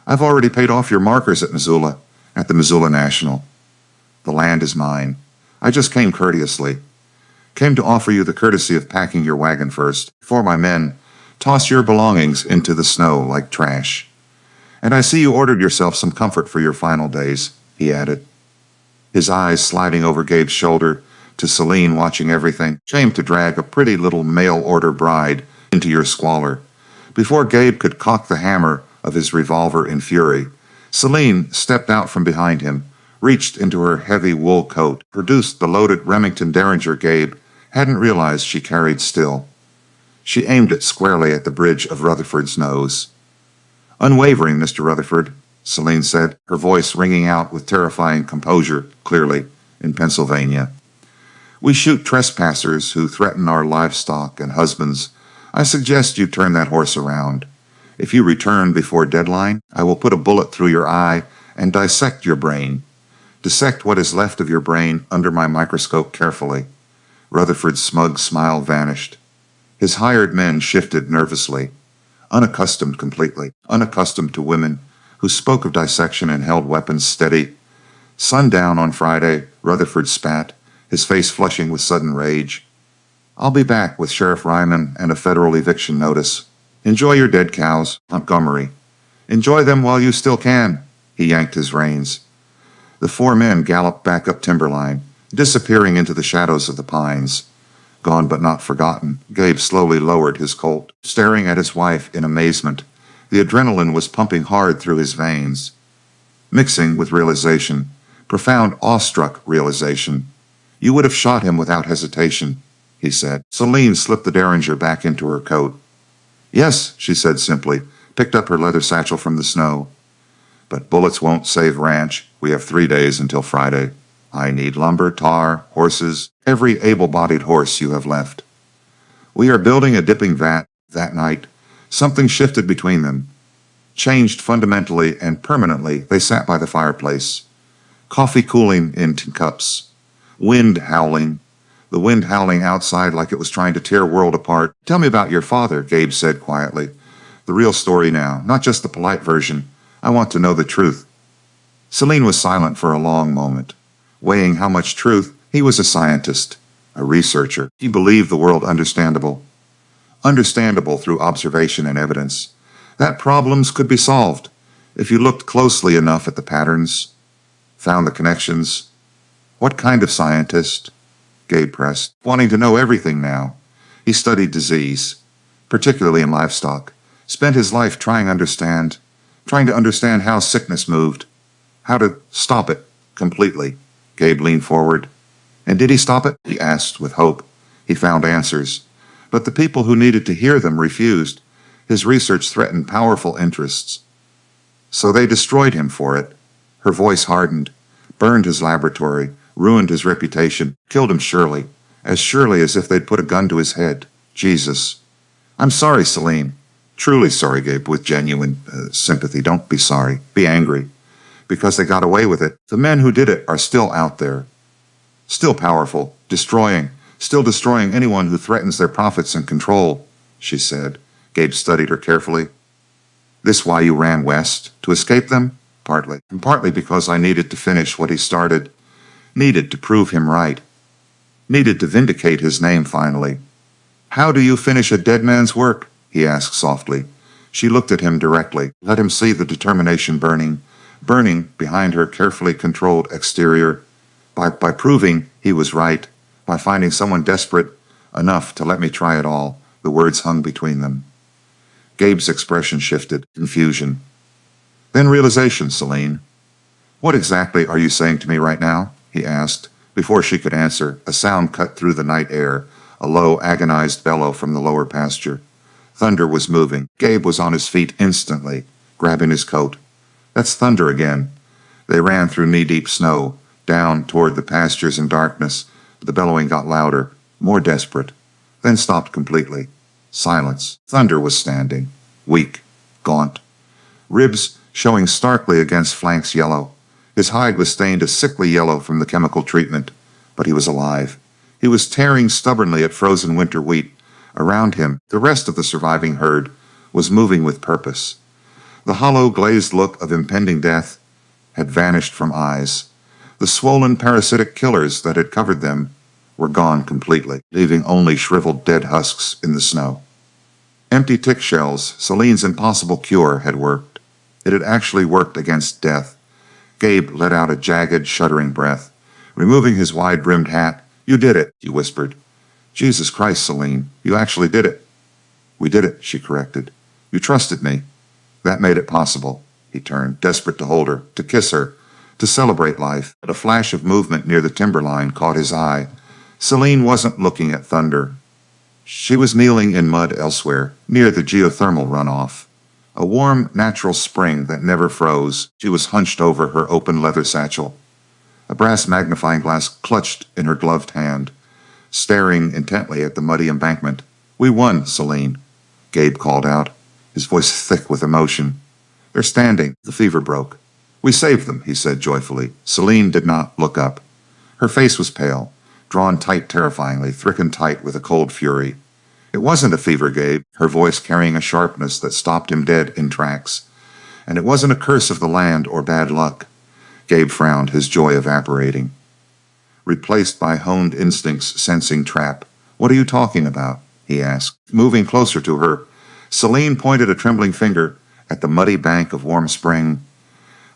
I've already paid off your markers at Missoula, at the Missoula National. The land is mine. I just came courteously. Came to offer you the courtesy of packing your wagon first, before my men toss your belongings into the snow like trash. And I see you ordered yourself some comfort for your final days," he added, his eyes sliding over Gabe's shoulder to Celine watching everything. "Shame to drag a pretty little mail-order bride into your squalor." Before Gabe could cock the hammer of his revolver in fury, Celine stepped out from behind him, reached into her heavy wool coat, produced the loaded Remington Derringer Gabe hadn't realized she carried still. She aimed it squarely at the bridge of Rutherford's nose. "Unwavering, Mr. Rutherford," Celine said, her voice ringing out with terrifying composure, clearly, in Pennsylvania. "We shoot trespassers who threaten our livestock and husbands. I suggest you turn that horse around. If you return before deadline, I will put a bullet through your eye and dissect your brain. Dissect what is left of your brain under my microscope carefully." Rutherford's smug smile vanished. His hired men shifted nervously, unaccustomed completely, unaccustomed to women who spoke of dissection and held weapons steady. "Sundown on Friday," Rutherford spat, his face flushing with sudden rage. "I'll be back with Sheriff Ryman and a federal eviction notice. Enjoy your dead cows, Montgomery. Enjoy them while you still can." He yanked his reins. The 4 men galloped back up timberline, disappearing into the shadows of the pines. Gone but not forgotten, Gabe slowly lowered his Colt, staring at his wife in amazement. The adrenaline was pumping hard through his veins, mixing with realization, profound awestruck realization. "You would have shot him without hesitation," he said. Celine slipped the Derringer back into her coat. "Yes," she said simply, picked up her leather satchel from the snow. "But bullets won't save ranch. We have 3 days until Friday. I need lumber, tar, horses, every able-bodied horse you have left." "We are building a dipping vat." That night, something shifted between them. Changed fundamentally and permanently, they sat by the fireplace. Coffee cooling in tin cups. Wind howling. The wind howling outside like it was trying to tear world apart. "Tell me about your father," Gabe said quietly. "The real story now, not just the polite version. I want to know the truth." Celine was silent for a long moment, weighing how much truth. He was a scientist, a researcher. He believed the world understandable. Understandable through observation and evidence. That problems could be solved if you looked closely enough at the patterns, found the connections. "What kind of scientist?" Gabe pressed, wanting to know everything now. He studied disease, particularly in livestock, spent his life trying to understand how sickness moved, how to stop it completely. Gabe leaned forward. "And did he stop it?" he asked with hope. He found answers, but the people who needed to hear them refused. His research threatened powerful interests, so they destroyed him for it. Her voice hardened, burned his laboratory, ruined his reputation, killed him surely as if they'd put a gun to his head. Jesus. "I'm sorry, Celine. Truly sorry," Gabe, with genuine sympathy. "Don't be sorry. Be angry. Because they got away with it. The men who did it are still out there. Still powerful. Still destroying anyone who threatens their profits and control," she said. Gabe studied her carefully. "This why you ran west? To escape them?" partly, and partly because I needed to finish what he started, needed to prove him right, needed to vindicate his name finally. How do you finish a dead man's work? He asked softly. She looked at him directly, let him see the determination burning behind her carefully controlled exterior. By proving he was right, by finding someone desperate enough to let me try it all, the words hung between them. Gabe's expression shifted, confusion. Then realization, Celine. What exactly are you saying to me right now? He asked. Before she could answer, a sound cut through the night air, a low, agonized bellow from the lower pasture. Thunder was moving. Gabe was on his feet instantly, grabbing his coat. That's thunder again. They ran through knee-deep snow, down toward the pastures in darkness. The bellowing got louder, more desperate, then stopped completely. Silence. Thunder was standing, weak, gaunt, ribs showing starkly against flanks yellow. His hide was stained a sickly yellow from the chemical treatment, but he was alive. He was tearing stubbornly at frozen winter wheat. Around him, the rest of the surviving herd was moving with purpose. The hollow, glazed look of impending death had vanished from eyes. The swollen, parasitic killers that had covered them were gone completely, leaving only shriveled dead husks in the snow. Empty tick shells, Celine's impossible cure, had worked. It had actually worked against death. Gabe let out a jagged, shuddering breath. Removing his wide-brimmed hat, "You did it," he whispered. "Jesus Christ, Celine, you actually did it." "We did it," she corrected. "You trusted me. That made it possible." He turned, desperate to hold her, to kiss her, to celebrate life. But a flash of movement near the timberline caught his eye. Celine wasn't looking at thunder. She was kneeling in mud elsewhere, near the geothermal runoff. A warm, natural spring that never froze. She was hunched over her open leather satchel. A brass magnifying glass clutched in her gloved hand, staring intently at the muddy embankment. "We won, Celine," Gabe called out, his voice thick with emotion. "They're standing." The fever broke. "We saved them," he said joyfully. Celine did not look up. Her face was pale, drawn tight terrifyingly, thickened tight with a cold fury. "It wasn't a fever, Gabe," her voice carrying a sharpness that stopped him dead in tracks. "And it wasn't a curse of the land or bad luck." Gabe frowned, his joy evaporating. Replaced by honed instincts sensing trap. "What are you talking about?" he asked. Moving closer to her, Celine pointed a trembling finger at the muddy bank of warm spring.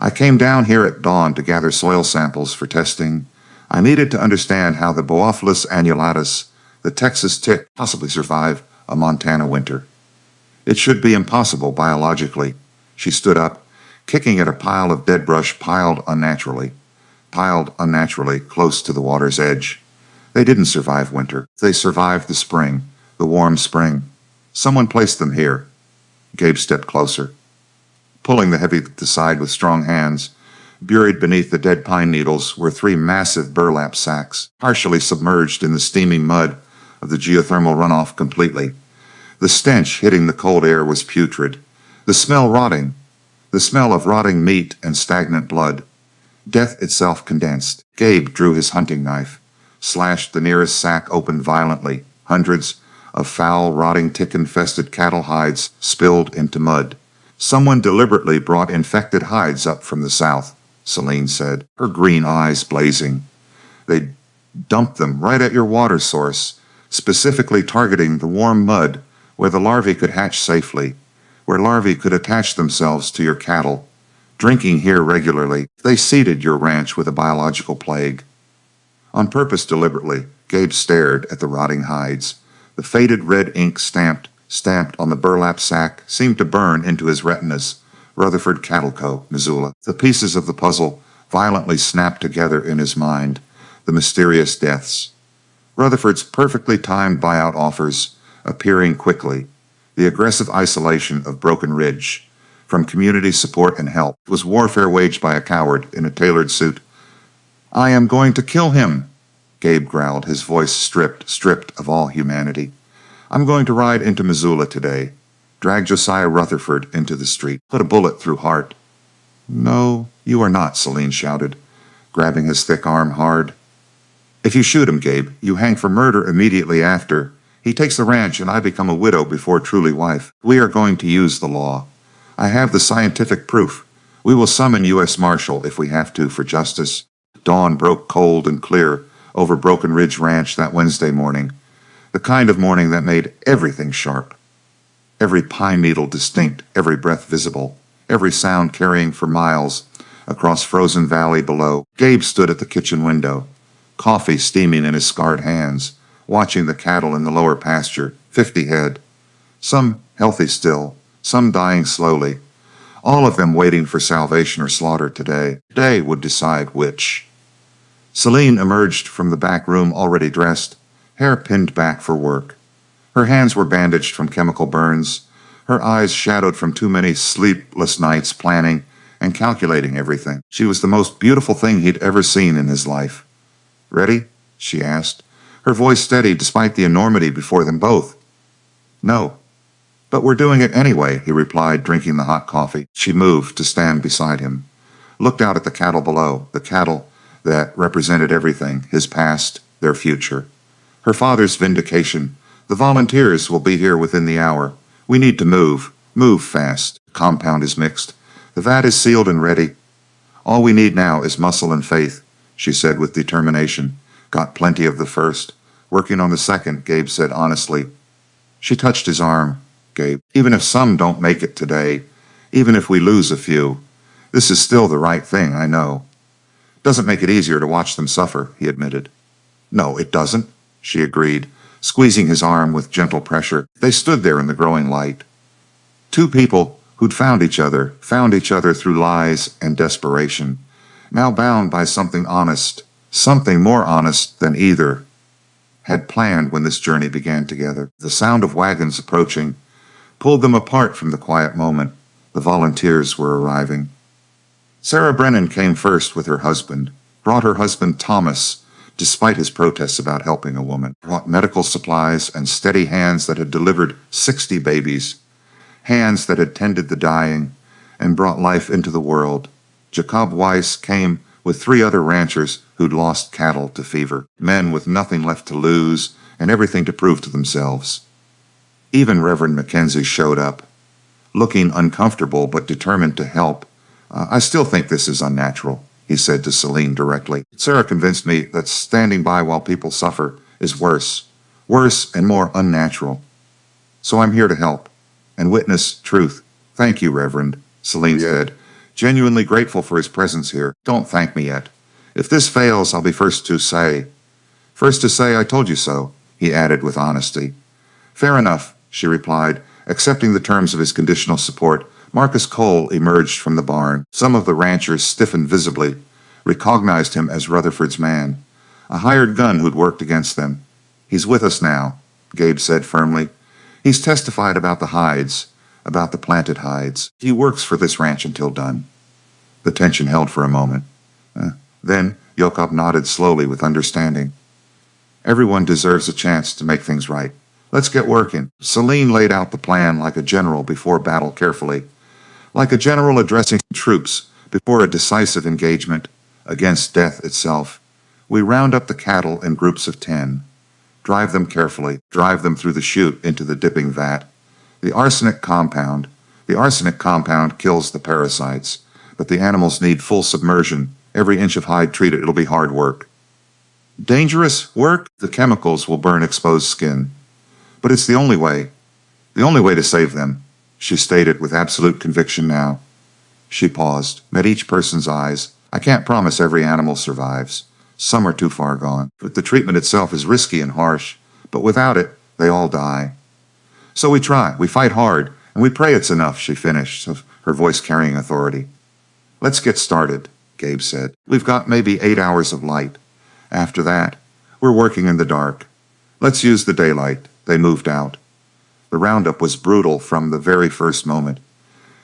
"I came down here at dawn to gather soil samples for testing. I needed to understand how the Boophyllus annulatus, the Texas tick, possibly survive a Montana winter. It should be impossible biologically." She stood up, kicking at a pile of dead brush piled unnaturally close to the water's edge. They didn't survive winter. They survived the spring, the warm spring. Someone placed them here. Gabe stepped closer, pulling the heavy aside with strong hands. Buried beneath the dead pine needles were 3 massive burlap sacks, partially submerged in the steaming mud of the geothermal runoff completely. The stench hitting the cold air was putrid. The smell of rotting meat and stagnant blood. Death itself condensed. Gabe drew his hunting knife, slashed the nearest sack open violently. Hundreds of foul, rotting, tick-infested cattle hides spilled into mud. "Someone deliberately brought infected hides up from the south," Celine said, her green eyes blazing. "They dumped them right at your water source, specifically targeting the warm mud where the larvae could hatch safely, where larvae could attach themselves to your cattle. Drinking here regularly, they seeded your ranch with a biological plague." On purpose, deliberately, Gabe stared at the rotting hides. The faded red ink stamped on the burlap sack seemed to burn into his retinas. Rutherford Cattle Co., Missoula. The pieces of the puzzle violently snapped together in his mind. The mysterious deaths. Rutherford's perfectly timed buyout offers appearing quickly. The aggressive isolation of Broken Ridge from community support and help. It was warfare waged by a coward in a tailored suit. "I am going to kill him," Gabe growled, his voice stripped of all humanity. "I'm going to ride into Missoula today, drag Josiah Rutherford into the street, put a bullet through heart." "No, you are not," Celine shouted, grabbing his thick arm hard. "If you shoot him, Gabe, you hang for murder immediately after. He takes the ranch and I become a widow before truly wife. We are going to use the law. I have the scientific proof. We will summon U.S. Marshal if we have to for justice. Dawn broke cold and clear over Broken Ridge Ranch that Wednesday morning, the kind of morning that made everything sharp. Every pine needle distinct, every breath visible, every sound carrying for miles across frozen valley below. Gabe stood at the kitchen window, coffee steaming in his scarred hands, watching the cattle in the lower pasture, 50 head, some healthy still, some dying slowly, all of them waiting for salvation or slaughter today. Today would decide which. Celine emerged from the back room already dressed, hair pinned back for work. Her hands were bandaged from chemical burns, her eyes shadowed from too many sleepless nights planning and calculating everything. She was the most beautiful thing he'd ever seen in his life. "Ready?" she asked, her voice steady despite the enormity before them both. "No. But we're doing it anyway," he replied, drinking the hot coffee. She moved to stand beside him, looked out at the cattle below, the cattle that represented everything, his past, their future. Her father's vindication. "The volunteers will be here within the hour. We need to move. Move fast. The compound is mixed. The vat is sealed and ready. All we need now is muscle and faith," she said with determination. "Got plenty of the first. Working on the second," Gabe said honestly. She touched his arm. "Gabe, even if some don't make it today, even if we lose a few, this is still the right thing, I know." "Doesn't make it easier to watch them suffer," he admitted. "No, it doesn't," she agreed, squeezing his arm with gentle pressure. They stood there in the growing light. Two people who'd found each other through lies and desperation, now bound by something honest, something more honest than either had planned when this journey began together. The sound of wagons approaching pulled them apart from the quiet moment. The volunteers were arriving. Sarah Brennan came first with her husband, brought her husband Thomas, despite his protests about helping a woman, brought medical supplies and steady hands that had delivered 60 babies, hands that had tended the dying and brought life into the world. Jacob Weiss came with 3 other ranchers who'd lost cattle to fever, men with nothing left to lose and everything to prove to themselves. Even Reverend Mackenzie showed up, looking uncomfortable but determined to help. "I still think this is unnatural," he said to Celine directly. "Sarah convinced me that standing by while people suffer is worse and more unnatural. So I'm here to help and witness truth." "Thank you, Reverend," Celine said, genuinely grateful for his presence here. "Don't thank me yet. If this fails, I'll be first to say, I told you so," he added with honesty. "Fair enough," she replied, accepting the terms of his conditional support. Marcus Cole emerged from the barn. Some of the ranchers stiffened visibly, recognized him as Rutherford's man, a hired gun who'd worked against them. "He's with us now," Gabe said firmly. "He's testified about the hides, about the planted hides. He works for this ranch until done." The tension held for a moment. Then Jacob nodded slowly with understanding. "Everyone deserves a chance to make things right. Let's get working." Celine laid out the plan like a general before battle carefully, like a general addressing troops before a decisive engagement against death itself. "We round up the cattle in groups of 10. Drive them carefully. Drive them through the chute into the dipping vat. The arsenic compound kills the parasites, but the animals need full submersion. Every inch of hide treated. It'll be hard work." "Dangerous work?" "The chemicals will burn exposed skin. But it's the only way to save them," she stated with absolute conviction now. She paused, met each person's eyes. "I can't promise every animal survives. Some are too far gone. But the treatment itself is risky and harsh. But without it, they all die. So we try, we fight hard, and we pray it's enough," she finished, her voice carrying authority. "Let's get started," Gabe said. "We've got maybe 8 hours of light. After that, we're working in the dark. Let's use the daylight." They moved out. The roundup was brutal from the very first moment.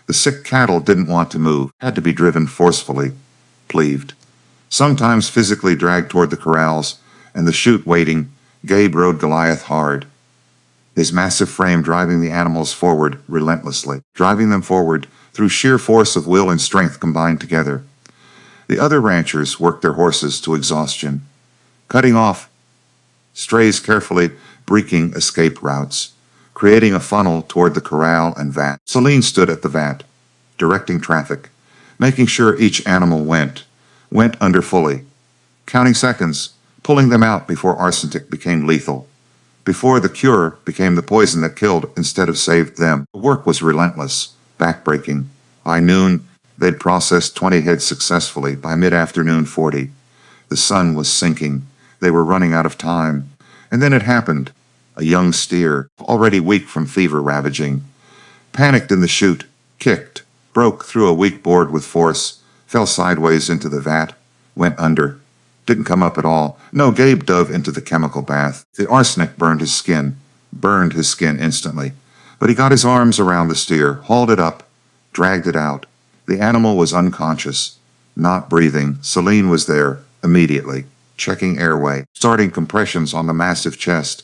The sick cattle didn't want to move, had to be driven forcefully, cleaved, sometimes physically dragged toward the corrals, and the chute waiting. Gabe rode Goliath hard, his massive frame driving the animals forward relentlessly, driving them forward through sheer force of will and strength combined together. The other ranchers worked their horses to exhaustion, cutting off strays carefully, breaking escape routes, creating a funnel toward the corral and vat. Celine stood at the vat, directing traffic, making sure each animal went under fully, counting seconds, pulling them out before arsenic became lethal, before the cure became the poison that killed instead of saved them. The work was relentless, backbreaking. By noon, they'd processed 20 heads successfully. By mid-afternoon, 40. The sun was sinking. They were running out of time. And then it happened. A young steer, already weak from fever ravaging, panicked in the chute, kicked, broke through a weak board with force, fell sideways into the vat, went under. Didn't come up at all. No, Gabe dove into the chemical bath. The arsenic burned his skin instantly. But he got his arms around the steer, hauled it up, dragged it out. The animal was unconscious, not breathing. Celine was there, immediately, checking airway, starting compressions on the massive chest.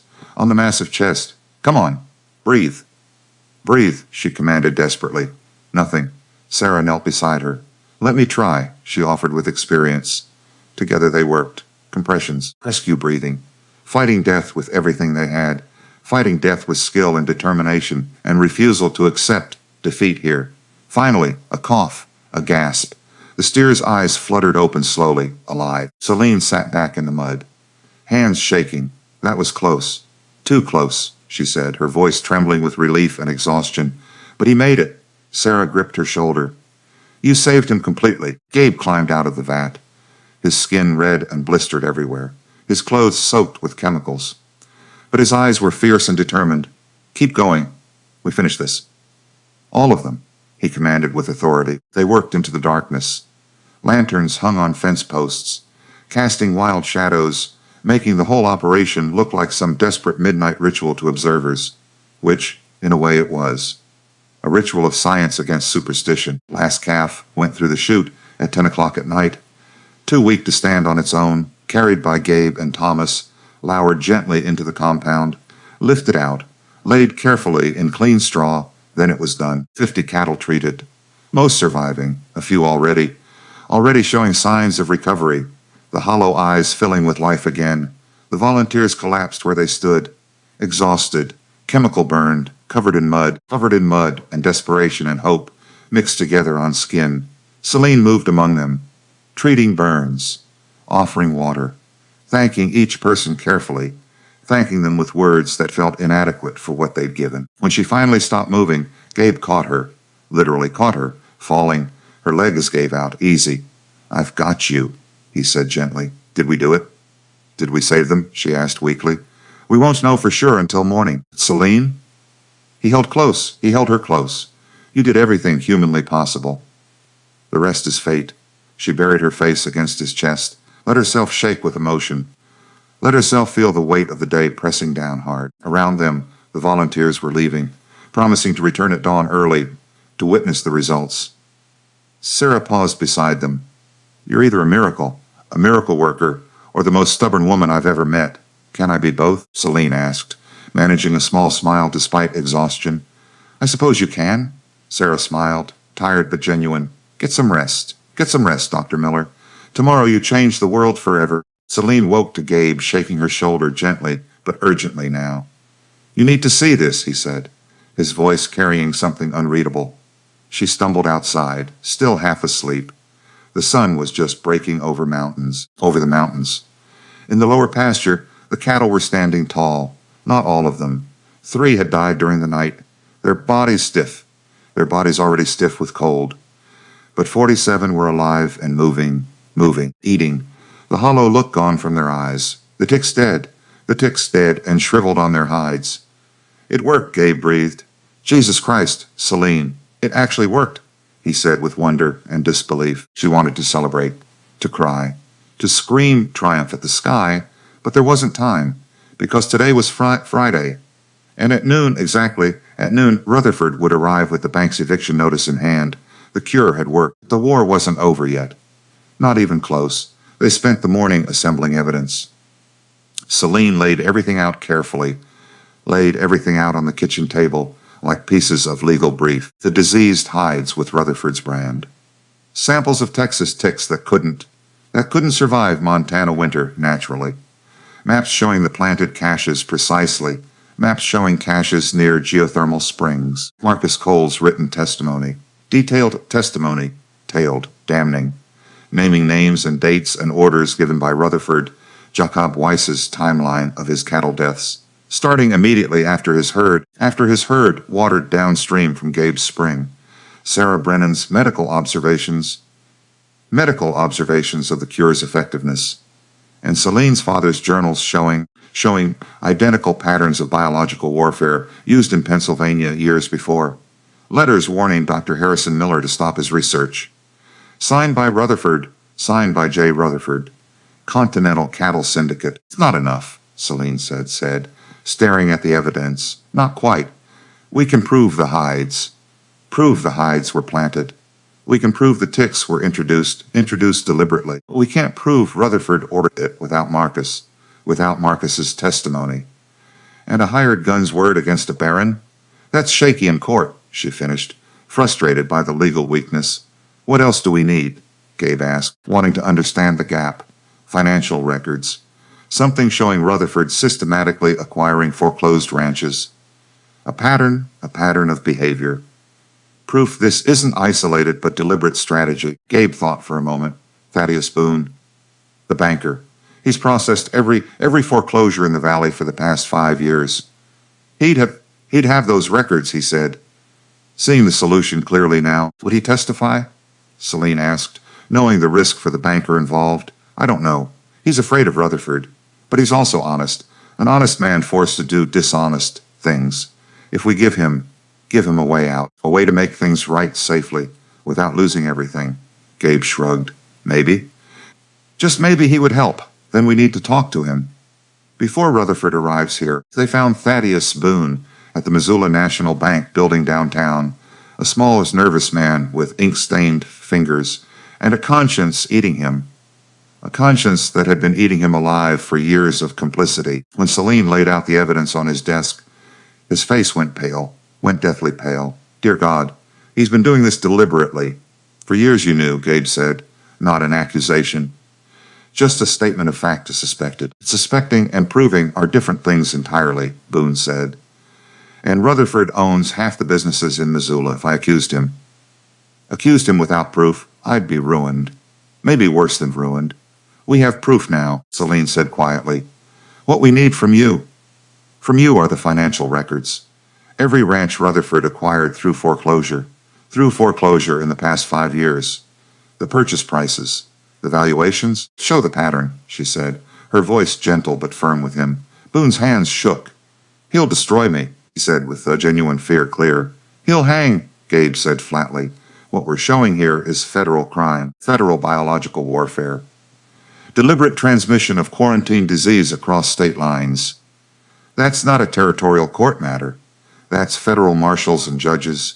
Come on, breathe. Breathe, she commanded desperately. Nothing. Sarah knelt beside her. Let me try, she offered with experience. Together they worked. Compressions, rescue breathing, fighting death with everything they had, fighting death with skill and determination and refusal to accept defeat here. Finally, a cough, a gasp. The steer's eyes fluttered open slowly, alive. Celine sat back in the mud, hands shaking. That was close. Too close, she said, her voice trembling with relief and exhaustion. But he made it. Sarah gripped her shoulder. You saved him completely. Gabe climbed out of the vat, his skin red and blistered everywhere, his clothes soaked with chemicals. But his eyes were fierce and determined. Keep going. We finish this. All of them, he commanded with authority. They worked into the darkness. Lanterns hung on fence posts, casting wild shadows, making the whole operation look like some desperate midnight ritual to observers, which, in a way, it was. A ritual of science against superstition. Last calf went through the chute at 10 o'clock at night, too weak to stand on its own, carried by Gabe and Thomas, lowered gently into the compound, lifted out, laid carefully in clean straw. Then it was done. 50 cattle treated, most surviving, a few already showing signs of recovery, the hollow eyes filling with life again. The volunteers collapsed where they stood, exhausted, chemical burned, covered in mud, and desperation and hope mixed together on skin. Celine moved among them, treating burns, offering water, thanking each person carefully, thanking them with words that felt inadequate for what they'd given. When she finally stopped moving, Gabe caught her, literally caught her, falling. Her legs gave out. Easy. I've got you, he said gently. Did we do it? Did we save them? She asked weakly. We won't know for sure until morning. Celine? He held her close. You did everything humanly possible. The rest is fate. She buried her face against his chest, let herself shake with emotion, let herself feel the weight of the day pressing down hard. Around them, the volunteers were leaving, promising to return at dawn early to witness the results. Sarah paused beside them. You're either a miracle worker, or the most stubborn woman I've ever met. Can I be both? Celine asked, managing a small smile despite exhaustion. I suppose you can. Sarah smiled, tired but genuine. Get some rest, Dr. Miller. Tomorrow you change the world forever. Celine woke to Gabe, shaking her shoulder gently but urgently now. You need to see this, he said, his voice carrying something unreadable. She stumbled outside, still half asleep. The sun was just breaking over the mountains. In the lower pasture, the cattle were standing tall. Not all of them. 3 had died during the night, their bodies already stiff with cold. But 47 were alive and moving, eating, the hollow look gone from their eyes. The ticks dead and shriveled on their hides. It worked, Gabe breathed. Jesus Christ, Celine, it actually worked, he said with wonder and disbelief. She wanted to celebrate, to cry, to scream triumph at the sky, but there wasn't time, because today was Friday, and exactly at noon, Rutherford would arrive with the bank's eviction notice in hand. The cure had worked. The war wasn't over yet. Not even close. They spent the morning assembling evidence. Celine laid everything out carefully, laid everything out on the kitchen table like pieces of legal brief. The diseased hides with Rutherford's brand. Samples of Texas ticks that couldn't survive Montana winter naturally. Maps showing the planted caches precisely. Maps showing caches near geothermal springs. Marcus Cole's written testimony. Detailed testimony detailed, damning, naming names and dates and orders given by Rutherford Jacob Weiss's timeline of his cattle deaths, starting immediately after his herd watered downstream from Gabe's spring. Sarah Brennan's medical observations of the cure's effectiveness, and Celine's father's journals showing identical patterns of biological warfare used in Pennsylvania years before. Letters warning Dr. Harrison Miller to stop his research. Signed by J. Rutherford. Continental Cattle Syndicate. It's not enough, Celine said, staring at the evidence. Not quite. We can prove the hides. Prove the hides were planted. We can prove the ticks were introduced deliberately. But we can't prove Rutherford ordered it without Marcus's testimony. And a hired gun's word against a baron? That's shaky in court, she finished, frustrated by the legal weakness. What else do we need? Gabe asked, wanting to understand the gap. Financial records. Something showing Rutherford systematically acquiring foreclosed ranches. A pattern of behavior. Proof this isn't isolated but deliberate strategy. Gabe thought for a moment. Thaddeus Boone, the banker. He's processed every foreclosure in the valley for the past 5 years. He'd have those records, he said. Seeing the solution clearly now, would he testify? Celine asked, knowing the risk for the banker involved. I don't know. He's afraid of Rutherford, but he's also honest. An honest man forced to do dishonest things. If we give him a way out, a way to make things right safely, without losing everything. Gabe shrugged. Maybe. Just maybe he would help. Then we need to talk to him. Before Rutherford arrives here, they found Thaddeus Boone at the Missoula National Bank building downtown, a small as nervous man with ink-stained fingers, and a conscience eating him. A conscience that had been eating him alive for years of complicity. When Celine laid out the evidence on his desk, his face went deathly pale. Dear God, he's been doing this deliberately. For years you knew, Gabe said, not an accusation. Just a statement of fact to suspected. Suspecting and proving are different things entirely, Boone said. And Rutherford owns half the businesses in Missoula. If I accused him without proof, I'd be ruined. Maybe worse than ruined. We have proof now, Celine said quietly. What we need from you are the financial records. Every ranch Rutherford acquired through foreclosure in the past 5 years. The purchase prices, the valuations, show the pattern, she said, her voice gentle but firm with him. Boone's hands shook. He'll destroy me, he said with genuine fear clear. He'll hang, Gabe said flatly. What we're showing here is federal crime, federal biological warfare. Deliberate transmission of quarantine disease across state lines. That's not a territorial court matter. That's federal marshals and judges.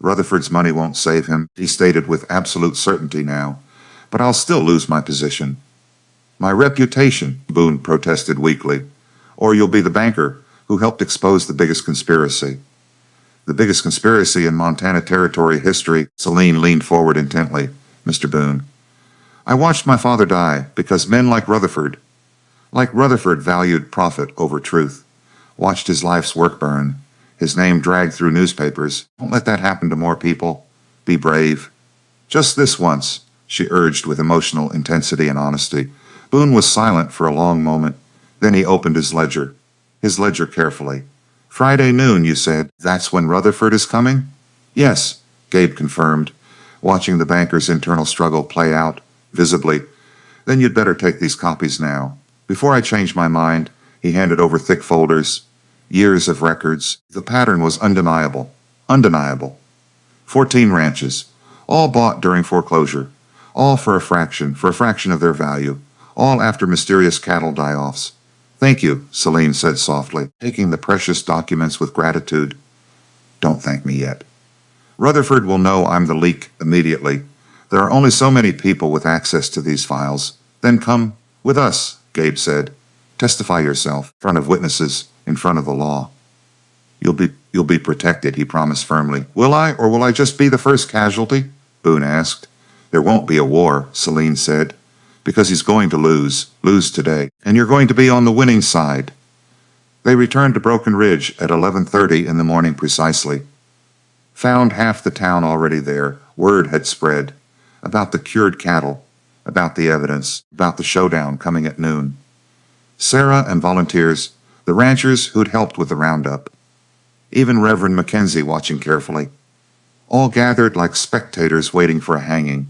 Rutherford's money won't save him, he stated with absolute certainty now. But I'll still lose my position. My reputation, Boone protested weakly. Or you'll be the banker who helped expose the biggest conspiracy. The biggest conspiracy in Montana Territory history. Celine leaned forward intently. Mr. Boone, I watched my father die because men like Rutherford valued profit over truth. Watched his life's work burn. His name dragged through newspapers. Don't let that happen to more people. Be brave. Just this once, she urged with emotional intensity and honesty. Boone was silent for a long moment. Then he opened his ledger carefully. Friday noon, you said. That's when Rutherford is coming? Yes, Gabe confirmed, watching the banker's internal struggle play out, visibly. Then you'd better take these copies now. Before I change my mind, he handed over thick folders. Years of records. The pattern was undeniable. 14 ranches, all bought during foreclosure, all for a fraction of their value, all after mysterious cattle die-offs. Thank you, Celine said softly, taking the precious documents with gratitude. Don't thank me yet. Rutherford will know I'm the leak immediately. There are only so many people with access to these files. Then come with us, Gabe said. Testify yourself, in front of witnesses, in front of the law. You'll be protected, he promised firmly. Will I, or will I just be the first casualty? Boone asked. There won't be a war, Celine said, because he's going to lose today, and you're going to be on the winning side. They returned to Broken Ridge at 11:30 in the morning precisely. Found half the town already there. Word had spread. about the cured cattle, about the evidence, about the showdown coming at noon. Sarah and volunteers, the ranchers who'd helped with the roundup, even Reverend Mackenzie watching carefully, all gathered like spectators waiting for a hanging.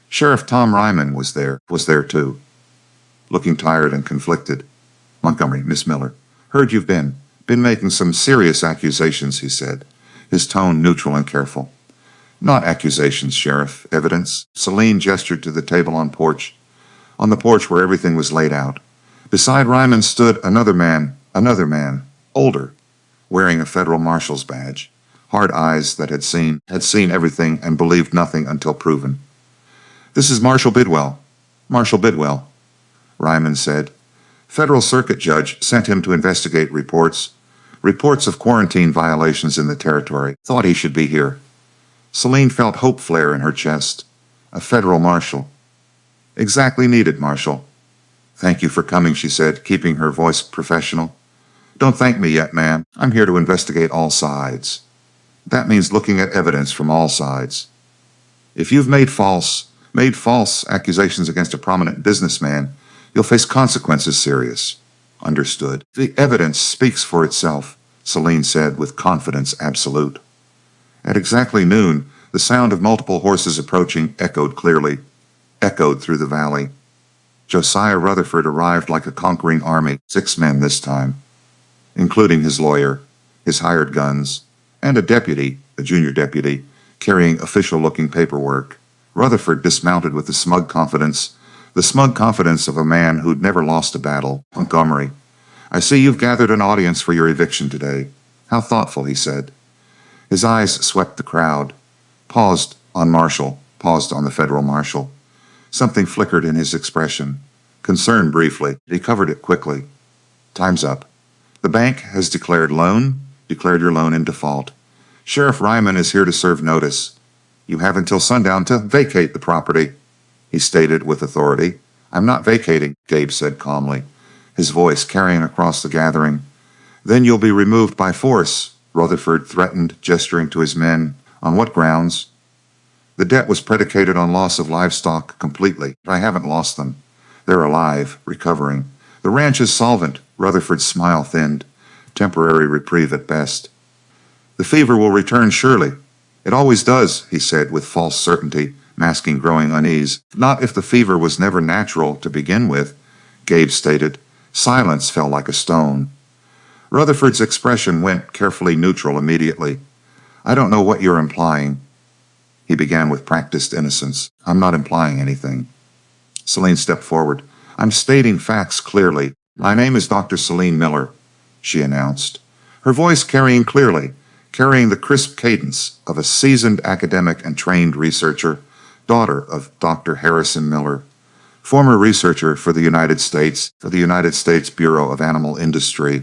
Sheriff Tom Ryman was there too, looking tired and conflicted. Montgomery, Miss Miller, heard you've been making some serious accusations, he said, his tone neutral and careful. Not accusations, Sheriff, evidence. Celine gestured to the table on the porch where everything was laid out. Beside Ryman stood another man, older, wearing a federal marshal's badge, hard eyes that had seen everything and believed nothing until proven. This is Marshal Bidwell. Marshal Bidwell, Ryman said. Federal Circuit Judge sent him to investigate reports of quarantine violations in the territory. Thought he should be here. Celine felt hope flare in her chest. A federal marshal. Exactly needed, Marshal. Thank you for coming, she said, keeping her voice professional. Don't thank me yet, ma'am. I'm here to investigate all sides. That means looking at evidence from all sides. If you've made false accusations against a prominent businessman, you'll face consequences serious. Understood. The evidence speaks for itself, Celine said with confidence absolute. At exactly noon, the sound of multiple horses approaching echoed through the valley. Josiah Rutherford arrived like a conquering army, 6 men this time, including his lawyer, his hired guns, and a junior deputy, carrying official-looking paperwork. Rutherford dismounted with the smug confidence of a man who'd never lost a battle. Montgomery, I see you've gathered an audience for your eviction today. How thoughtful, he said. His eyes swept the crowd, paused on the federal marshal. Something flickered in his expression. Concern briefly. He covered it quickly. Time's up. The bank has declared your loan in default. Sheriff Ryman is here to serve notice. You have until sundown to vacate the property, he stated with authority. I'm not vacating, Gabe said calmly, his voice carrying across the gathering. Then you'll be removed by force, Rutherford threatened, gesturing to his men. On what grounds? The debt was predicated on loss of livestock completely. I haven't lost them. They're alive, recovering. The ranch is solvent. Rutherford's smile thinned. Temporary reprieve at best. The fever will return surely. It always does, he said with false certainty, masking growing unease. Not if the fever was never natural to begin with, Gabe stated. Silence fell like a stone. Rutherford's expression went carefully neutral immediately. I don't know what you're implying. He began with practiced innocence. I'm not implying anything. Celine stepped forward. I'm stating facts clearly. My name is Dr. Celine Miller, she announced, her voice carrying the crisp cadence of a seasoned academic and trained researcher, daughter of Dr. Harrison Miller, former researcher for the United States Bureau of Animal Industry.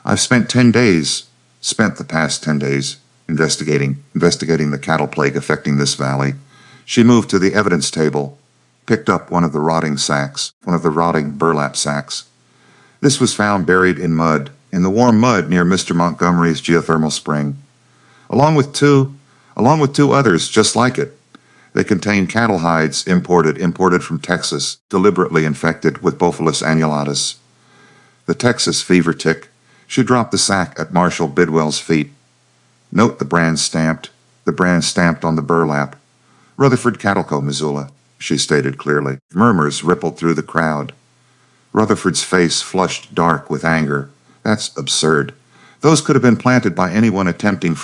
I've spent the past 10 days investigating the cattle plague affecting this valley. She moved to the evidence table, picked up one of the rotting burlap sacks. This was found buried in the warm mud near Mr. Montgomery's geothermal spring, along with two others just like it. They contained cattle hides imported from Texas, deliberately infected with Bophelis annulatus. The Texas fever tick. She dropped the sack at Marshal Bidwell's feet. Note the brand stamped on the burlap. Rutherford Cattle Co., Missoula, she stated clearly. Murmurs rippled through the crowd. Rutherford's face flushed dark with anger. That's absurd. Those could have been planted by anyone attempting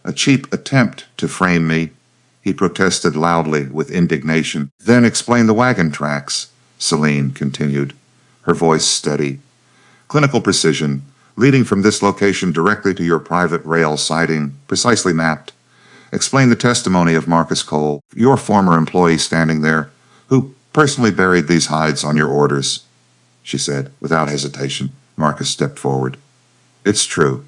a cheap attempt to frame me, he protested loudly with indignation. Then explain the wagon tracks, Celine continued, her voice steady. Clinical precision, leading from this location directly to your private rail siding, precisely mapped. Explain the testimony of Marcus Cole, your former employee standing there, who personally buried these hides on your orders, she said, without hesitation. Marcus stepped forward. It's true.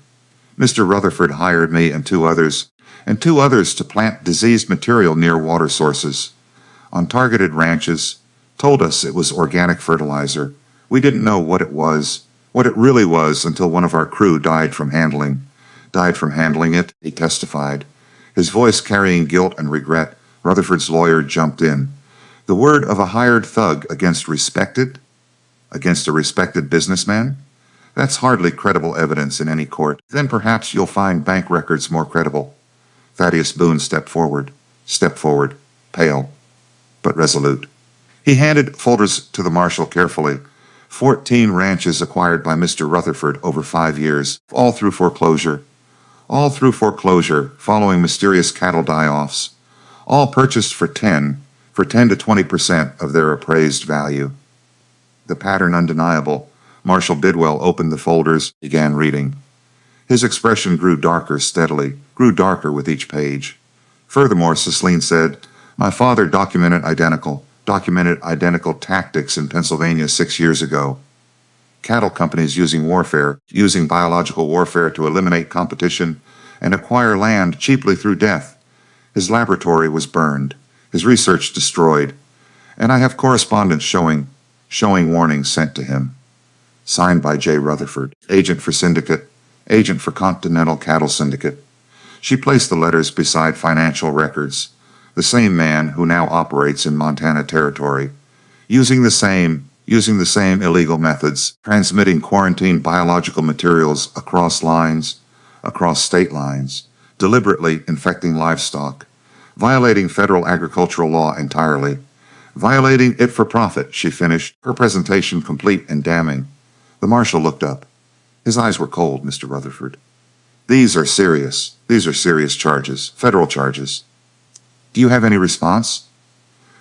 Mr. Rutherford hired me and two others to plant diseased material near water sources, on targeted ranches, told us it was organic fertilizer. We didn't know what it really was until one of our crew died from handling it, he testified, his voice carrying guilt and regret Rutherford's lawyer jumped in. The word of a hired thug against a respected businessman? That's hardly credible evidence in any court. Then perhaps you'll find bank records more credible. Thaddeus Boone stepped forward, pale, but resolute. He handed folders to the marshal carefully. 14 ranches acquired by Mr. Rutherford over 5 years, all through foreclosure, following mysterious cattle die-offs, all purchased for 10 to 20% of their appraised value. The pattern undeniable. Marshal Bidwell opened the folders, began reading. His expression grew darker steadily, grew darker with each page. Furthermore, Cicely said, my father documented identical tactics in Pennsylvania 6 years ago. Cattle companies using biological warfare to eliminate competition and acquire land cheaply through death. His laboratory was burned, his research destroyed, and I have correspondence showing warnings sent to him. Signed by J. Rutherford, agent for Continental Cattle Syndicate. She placed the letters beside financial records. The same man who now operates in Montana Territory, using the same illegal methods, transmitting quarantined biological materials across state lines, deliberately infecting livestock, violating federal agricultural law entirely, violating it for profit, she finished, her presentation complete and damning. The marshal looked up. His eyes were cold, Mr. Rutherford. These are serious charges, federal charges. Do you have any response?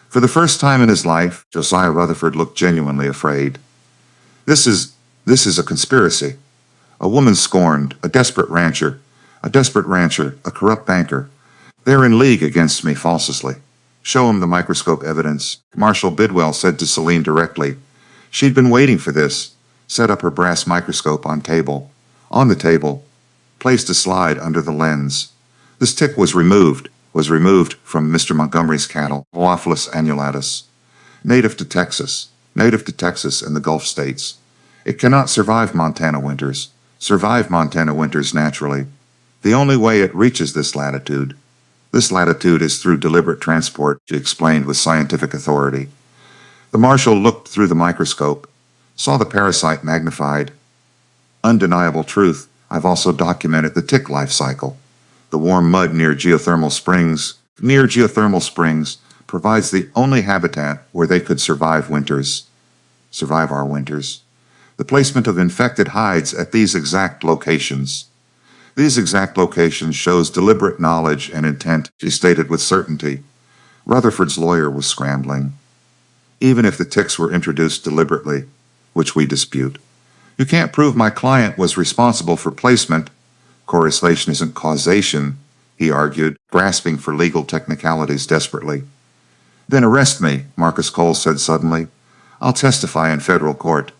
For the first time in his life, Josiah Rutherford looked genuinely afraid. This is a conspiracy. A woman scorned, a desperate rancher, a corrupt banker. They're in league against me falsely. Show him the microscope evidence, Marshal Bidwell said to Celine directly. She'd been waiting for this. Set up her brass microscope on the table, placed a slide under the lens. This tick was removed from Mr. Montgomery's cattle, Haemophilus annulatus, native to Texas and the Gulf states. It cannot survive Montana winters naturally. The only way it reaches this latitude is through deliberate transport, she explained with scientific authority. The marshal looked through the microscope, saw the parasite magnified. Undeniable truth, I've also documented the tick life cycle. The warm mud near geothermal springs provides the only habitat where they could survive our winters. The placement of infected hides at these exact locations shows deliberate knowledge and intent, she stated with certainty. Rutherford's lawyer was scrambling. Even if the ticks were introduced deliberately, which we dispute, you can't prove my client was responsible for placement. Correlation isn't causation, he argued, grasping for legal technicalities desperately. Then arrest me, Marcus Cole said suddenly. I'll testify in federal court.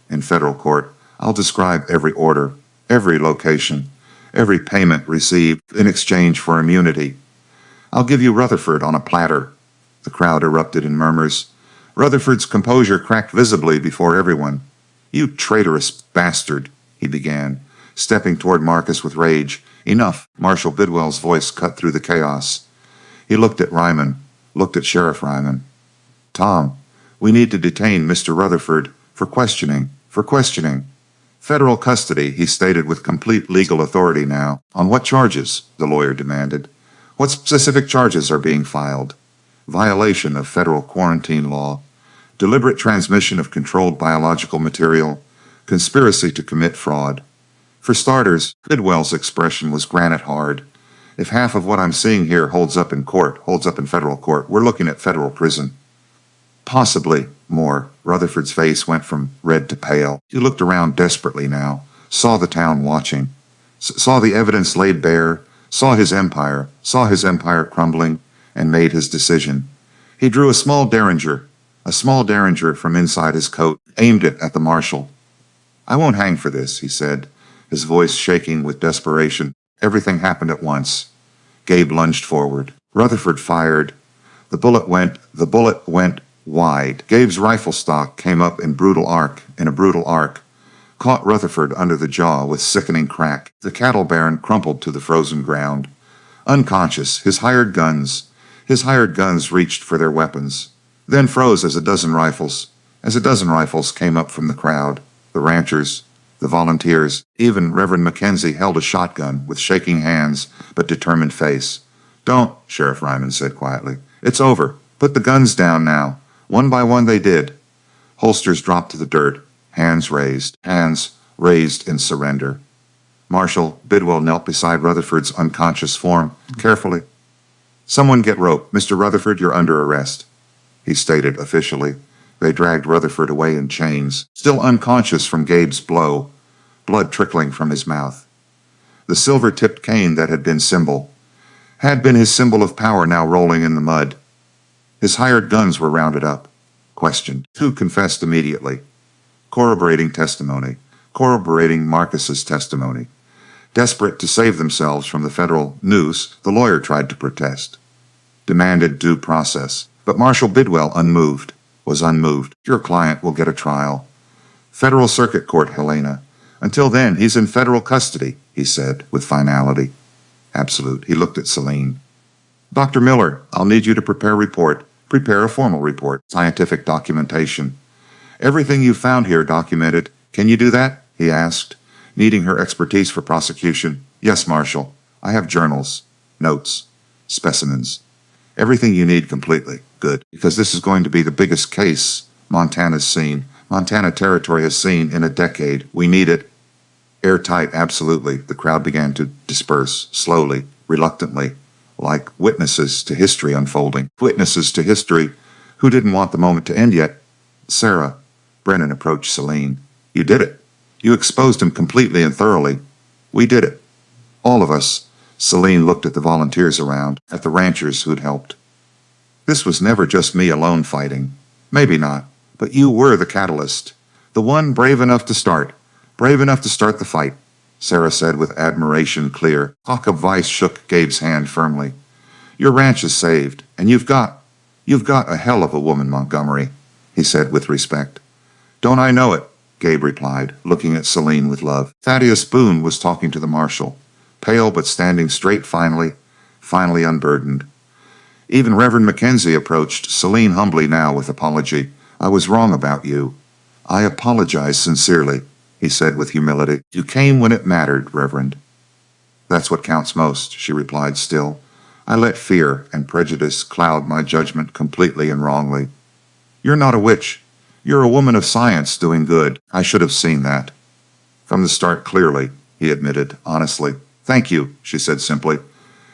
I'll describe every order, every location, every payment received in exchange for immunity. I'll give you Rutherford on a platter. The crowd erupted in murmurs. Rutherford's composure cracked visibly before everyone. You traitorous bastard, he began, stepping toward Marcus with rage. Enough, Marshal Bidwell's voice cut through the chaos. He looked at Sheriff Ryman. Tom, we need to detain Mr. Rutherford for questioning. Federal custody, he stated with complete legal authority now. On what charges? The lawyer demanded. What specific charges are being filed? Violation of federal quarantine law, deliberate transmission of controlled biological material, conspiracy to commit fraud. For starters, Bidwell's expression was granite hard. If half of what I'm seeing here holds up in federal court, we're looking at federal prison. Possibly more. Rutherford's face went from red to pale. He looked around desperately now, saw the town watching, saw the evidence laid bare, saw his empire crumbling, and made his decision. He drew a small derringer from inside his coat, aimed it at the marshal. I won't hang for this, he said, his voice shaking with desperation. Everything happened at once. Gabe lunged forward. Rutherford fired. The bullet went wide. Gabe's rifle stock came up in a brutal arc, caught Rutherford under the jaw with sickening crack. The cattle baron crumpled to the frozen ground. Unconscious, his His hired guns reached for their weapons, then froze as a dozen rifles came up from the crowd. The ranchers, the volunteers, even Reverend Mackenzie held a shotgun with shaking hands but determined face. "Don't," Sheriff Ryman said quietly. "It's over. Put the guns down now." One by one they did. Holsters dropped to the dirt, hands raised in surrender. Marshal Bidwell knelt beside Rutherford's unconscious form, carefully. "Someone get rope. Mr. Rutherford, you're under arrest," he stated officially. They dragged Rutherford away in chains, still unconscious from Gabe's blow, blood trickling from his mouth. The silver-tipped cane that had been his symbol of power, now rolling in the mud. His hired guns were rounded up, questioned. Two confessed immediately, corroborating Marcus's testimony. Desperate to save themselves from the federal noose, the lawyer tried to protest, demanded due process. But Marshal Bidwell was unmoved. "Your client will get a trial. Federal Circuit Court, Helena. Until then, he's in federal custody," he said with finality. Absolute. He looked at Celine. "Dr. Miller, I'll need you to prepare a formal report, scientific documentation. Everything you found here documented. Can you do that?" he asked, needing her expertise for prosecution. "Yes, Marshal. I have journals, notes, specimens. Everything you need completely." "Good, because this is going to be the biggest case Montana Territory has seen in a decade. We need it airtight, absolutely." The crowd began to disperse, slowly, reluctantly, like witnesses to history unfolding. Witnesses to history who didn't want the moment to end yet. "Sarah," Brennan approached Celine. "You did it. You exposed him completely and thoroughly. We did it. All of us." Celine looked at the volunteers around, at the ranchers who'd helped. "This was never just me alone fighting. Maybe not, but you were the catalyst. The one brave enough to start the fight," Sarah said with admiration clear. Jacob Weiss shook Gabe's hand firmly. "Your ranch is saved, and you've got a hell of a woman, Montgomery," he said with respect. "Don't I know it?" Gabe replied, looking at Celine with love. Thaddeus Boone was talking to the marshal, pale but standing straight, finally unburdened. Even Reverend Mackenzie approached Celine humbly now with apology. "I was wrong about you. I apologize sincerely," he said with humility. "You came when it mattered, Reverend." "That's what counts most," she replied still. "I let fear and prejudice cloud my judgment completely and wrongly. You're not a witch. You're a woman of science doing good. I should have seen that from the start clearly," he admitted honestly. "Thank you," she said simply,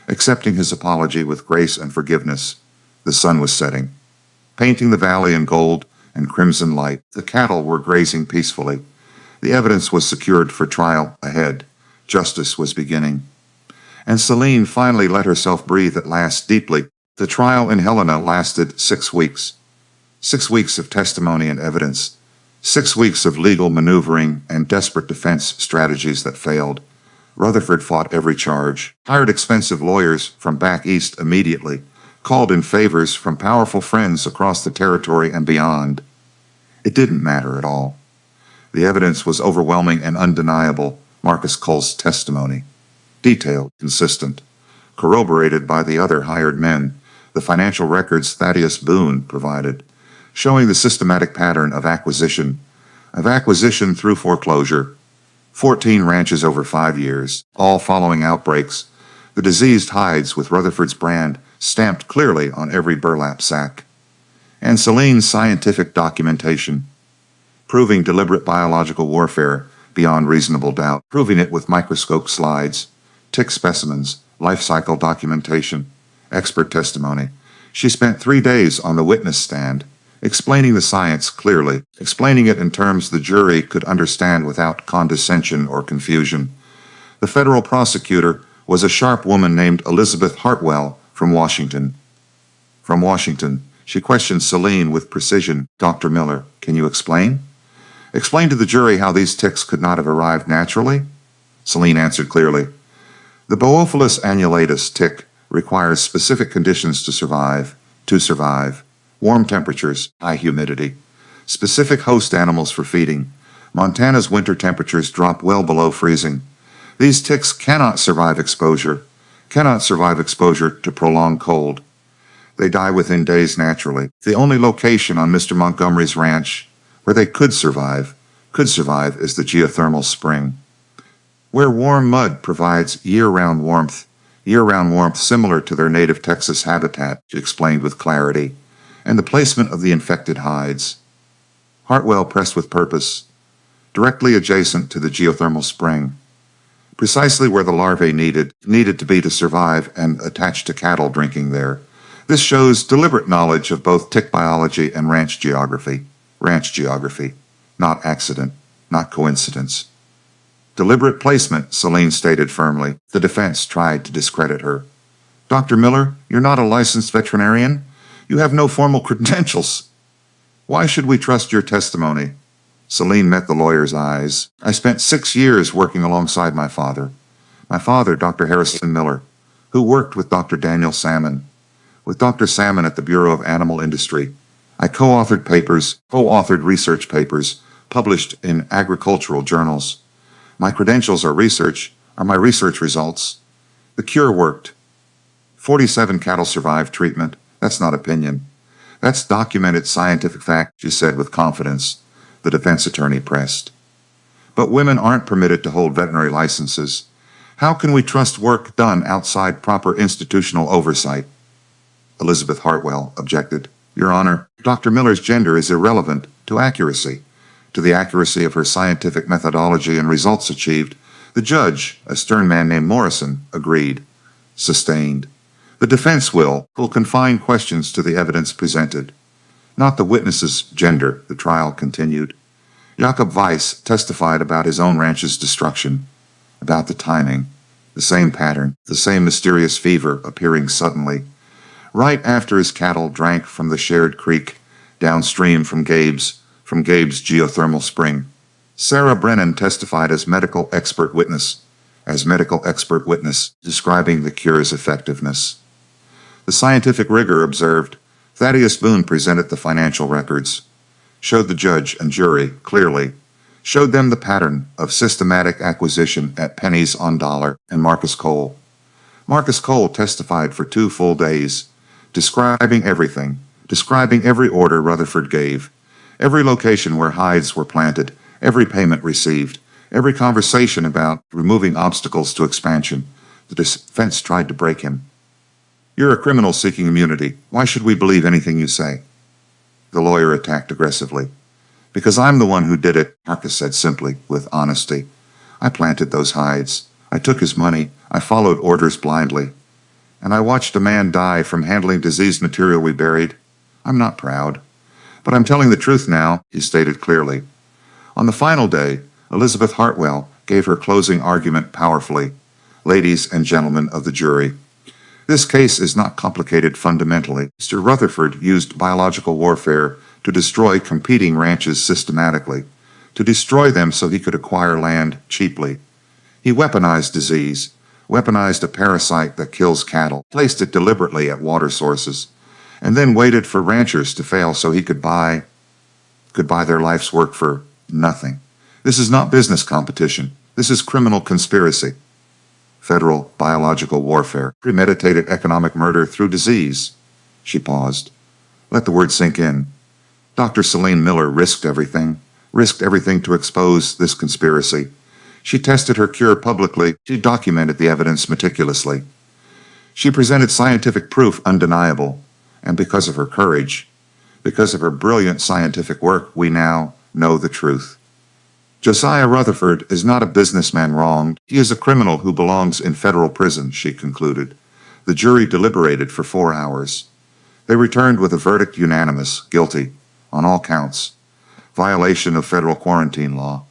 accepting his apology with grace and forgiveness. The sun was setting, painting the valley in gold and crimson light. The cattle were grazing peacefully. The evidence was secured for trial ahead. Justice was beginning. And Celine finally let herself breathe at last deeply. The trial in Helena lasted 6 weeks. 6 weeks of testimony and evidence. 6 weeks of legal maneuvering and desperate defense strategies that failed. Rutherford fought every charge, hired expensive lawyers from back east immediately, called in favors from powerful friends across the territory and beyond. It didn't matter at all. The evidence was overwhelming and undeniable. Marcus Cole's testimony, detailed, consistent, corroborated by the other hired men, the financial records Thaddeus Boone provided, showing the systematic pattern of acquisition through foreclosure. 14 ranches over 5 years, all following outbreaks. The diseased hides with Rutherford's brand stamped clearly on every burlap sack. And Celine's scientific documentation, proving deliberate biological warfare beyond reasonable doubt, proving it with microscope slides, tick specimens, life cycle documentation, expert testimony. She spent 3 days on the witness stand, explaining the science clearly, explaining it in terms the jury could understand without condescension or confusion. The federal prosecutor was a sharp woman named Elizabeth Hartwell from Washington. She questioned Celine with precision. "Dr. Miller, can you explain? Explain to the jury how these ticks could not have arrived naturally?" Celine answered clearly. "The Boophilus annulatus tick requires specific conditions to survive. Warm temperatures, high humidity, specific host animals for feeding. Montana's winter temperatures drop well below freezing. These ticks cannot survive exposure to prolonged cold. They die within days naturally. The only location on Mr. Montgomery's ranch where they could survive is the geothermal spring, where warm mud provides year-round warmth similar to their native Texas habitat, she explained with clarity, and the placement of the infected hides. Hartwell pressed with purpose, directly adjacent to the geothermal spring, precisely where the larvae needed to be to survive and attached to cattle drinking there. This shows deliberate knowledge of both tick biology and ranch geography, not accident, not coincidence. Deliberate placement, Celine stated firmly. The defense tried to discredit her. Dr. Miller, you're not a licensed veterinarian. You have no formal credentials. Why should we trust your testimony? Celine met the lawyer's eyes. I spent 6 years working alongside my father. My father, Dr. Harrison Miller, who worked with Dr. Daniel Salmon. With Dr. Salmon at the Bureau of Animal Industry. I co-authored research papers published in agricultural journals. My credentials are my research results. The cure worked. 47 cattle survived treatment. That's not opinion. That's documented scientific fact, she said with confidence. The defense attorney pressed. But women aren't permitted to hold veterinary licenses. How can we trust work done outside proper institutional oversight? Elizabeth Hartwell objected. Your Honor, Dr. Miller's gender is irrelevant to accuracy. To the accuracy of her scientific methodology and results achieved, the judge, a stern man named Morrison, agreed. Sustained. The defense will confine questions to the evidence presented, not the witness's gender, the trial continued. Jakob Weiss testified about his own ranch's destruction, about the timing, the same pattern, the same mysterious fever appearing suddenly, right after his cattle drank from the shared creek downstream from Gabe's geothermal spring. Sarah Brennan testified as medical expert witness, describing the cure's effectiveness. The scientific rigor observed. Thaddeus Boone presented the financial records, showed the judge and jury clearly, showed them the pattern of systematic acquisition at pennies on dollar, and Marcus Cole. Marcus Cole testified for 2 full days, describing every order Rutherford gave, every location where hides were planted, every payment received, every conversation about removing obstacles to expansion. The defense tried to break him. You're a criminal seeking immunity. Why should we believe anything you say? The lawyer attacked aggressively. Because I'm the one who did it, Marcus said simply, with honesty. I planted those hides. I took his money. I followed orders blindly. And I watched a man die from handling diseased material we buried. I'm not proud. But I'm telling the truth now, he stated clearly. On the final day, Elizabeth Hartwell gave her closing argument powerfully. Ladies and gentlemen of the jury, this case is not complicated fundamentally. Mr. Rutherford used biological warfare to destroy competing ranches systematically, to destroy them so he could acquire land cheaply. He weaponized disease, weaponized a parasite that kills cattle, placed it deliberately at water sources, and then waited for ranchers to fail so he could buy their life's work for nothing. This is not business competition. This is criminal conspiracy. Federal biological warfare, premeditated economic murder through disease. She paused. Let the word sink in. Dr. Celine Miller risked everything to expose this conspiracy. She tested her cure publicly. She documented the evidence meticulously. She presented scientific proof undeniable. And because of her courage, because of her brilliant scientific work, we now know the truth. Josiah Rutherford is not a businessman wronged. He is a criminal who belongs in federal prison, she concluded. The jury deliberated for 4 hours. They returned with a verdict unanimous, guilty, on all counts. Violation of federal quarantine law,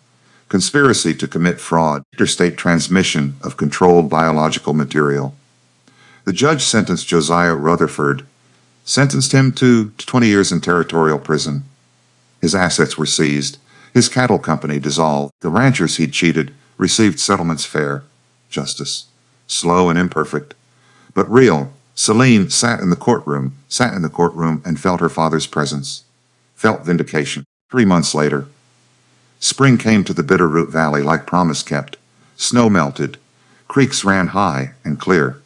conspiracy to commit fraud, interstate transmission of controlled biological material. The judge sentenced Josiah Rutherford, sentenced him to 20 years in territorial prison. His assets were seized. His cattle company dissolved. The ranchers he'd cheated received settlements fair. Justice. Slow and imperfect, but real. Celine sat in the courtroom and felt her father's presence. Felt vindication. 3 months later, spring came to the Bitterroot Valley like promise kept. Snow melted. Creeks ran high and clear.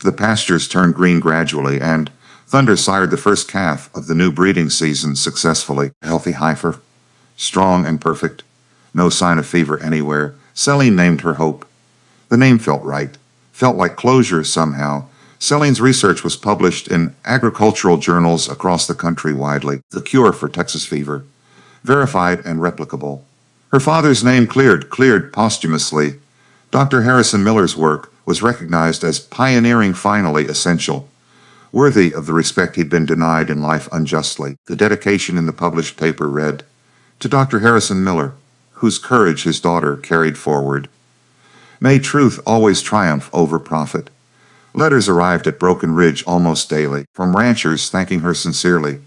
The pastures turned green gradually, and Thunder sired the first calf of the new breeding season successfully. A healthy heifer, strong and perfect. No sign of fever anywhere. Celine named her Hope. The name felt right. Felt like closure somehow. Celine's research was published in agricultural journals across the country widely. The cure for Texas fever. Verified and replicable. Her father's name cleared posthumously. Dr. Harrison Miller's work was recognized as pioneering, finally essential, worthy of the respect he'd been denied in life unjustly. The dedication in the published paper read, "To Dr. Harrison Miller, whose courage his daughter carried forward. May truth always triumph over profit." Letters arrived at Broken Ridge almost daily, from ranchers thanking her sincerely,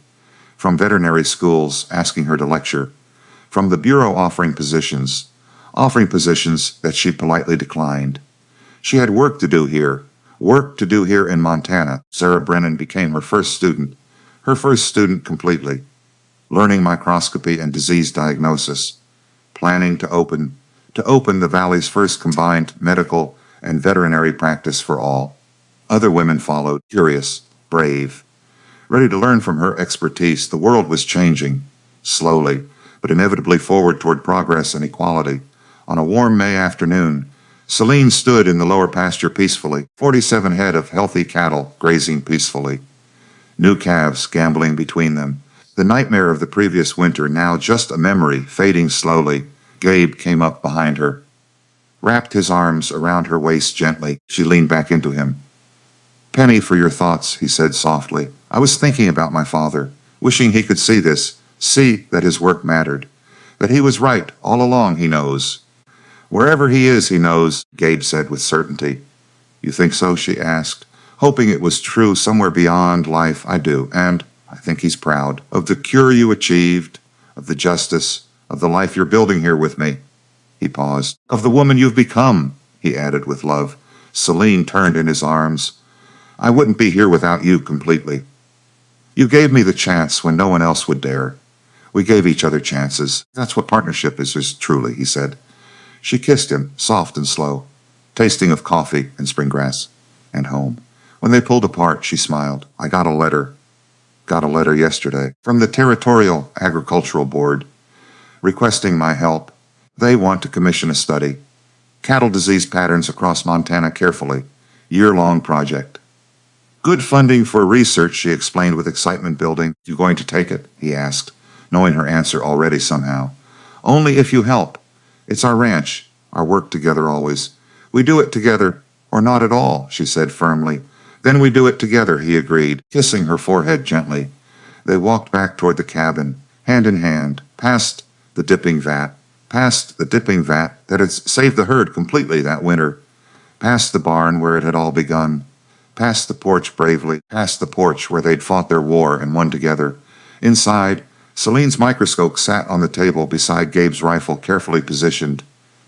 from veterinary schools asking her to lecture, from the Bureau offering positions that she politely declined. She had work to do here in Montana. Sarah Brennan became her first student completely, learning microscopy and disease diagnosis, planning to open the valley's first combined medical and veterinary practice for all. Other women followed, curious, brave, ready to learn from her expertise. The world was changing, slowly, but inevitably forward toward progress and equality. On a warm May afternoon, Celine stood in the lower pasture peacefully, 47 head of healthy cattle grazing peacefully, new calves gambling between them. The nightmare of the previous winter now just a memory, fading slowly. Gabe came up behind her, wrapped his arms around her waist gently. She leaned back into him. "Penny, for your thoughts," he said softly. "I was thinking about my father, wishing he could see this, see that his work mattered, that he was right all along. He knows. Wherever he is, he knows," Gabe said with certainty. "You think so?" she asked, hoping it was true somewhere beyond life. "I do, and I think he's proud of the cure you achieved, of the justice, of the life you're building here with me." He paused. "Of the woman you've become," he added with love. Celine turned in his arms. "I wouldn't be here without you completely. You gave me the chance when no one else would dare. We gave each other chances. That's what partnership is truly," he said. She kissed him, soft and slow, tasting of coffee and spring grass, and home. When they pulled apart, she smiled. "I got a letter yesterday from the Territorial Agricultural Board requesting my help. They want to commission a study. Cattle disease patterns across Montana carefully. Year-long project. Good funding for research," she explained with excitement building. "You going to take it?" he asked, knowing her answer already somehow. "Only if you help. It's our ranch, our work together always. We do it together, or not at all," she said firmly. "Then we do it together," he agreed, kissing her forehead gently. They walked back toward the cabin, hand in hand, past the dipping vat that had saved the herd completely that winter, past the barn where it had all begun, past the porch bravely, past the porch where they'd fought their war and won together. Inside, Celine's microscope sat on the table beside Gabe's rifle, carefully positioned.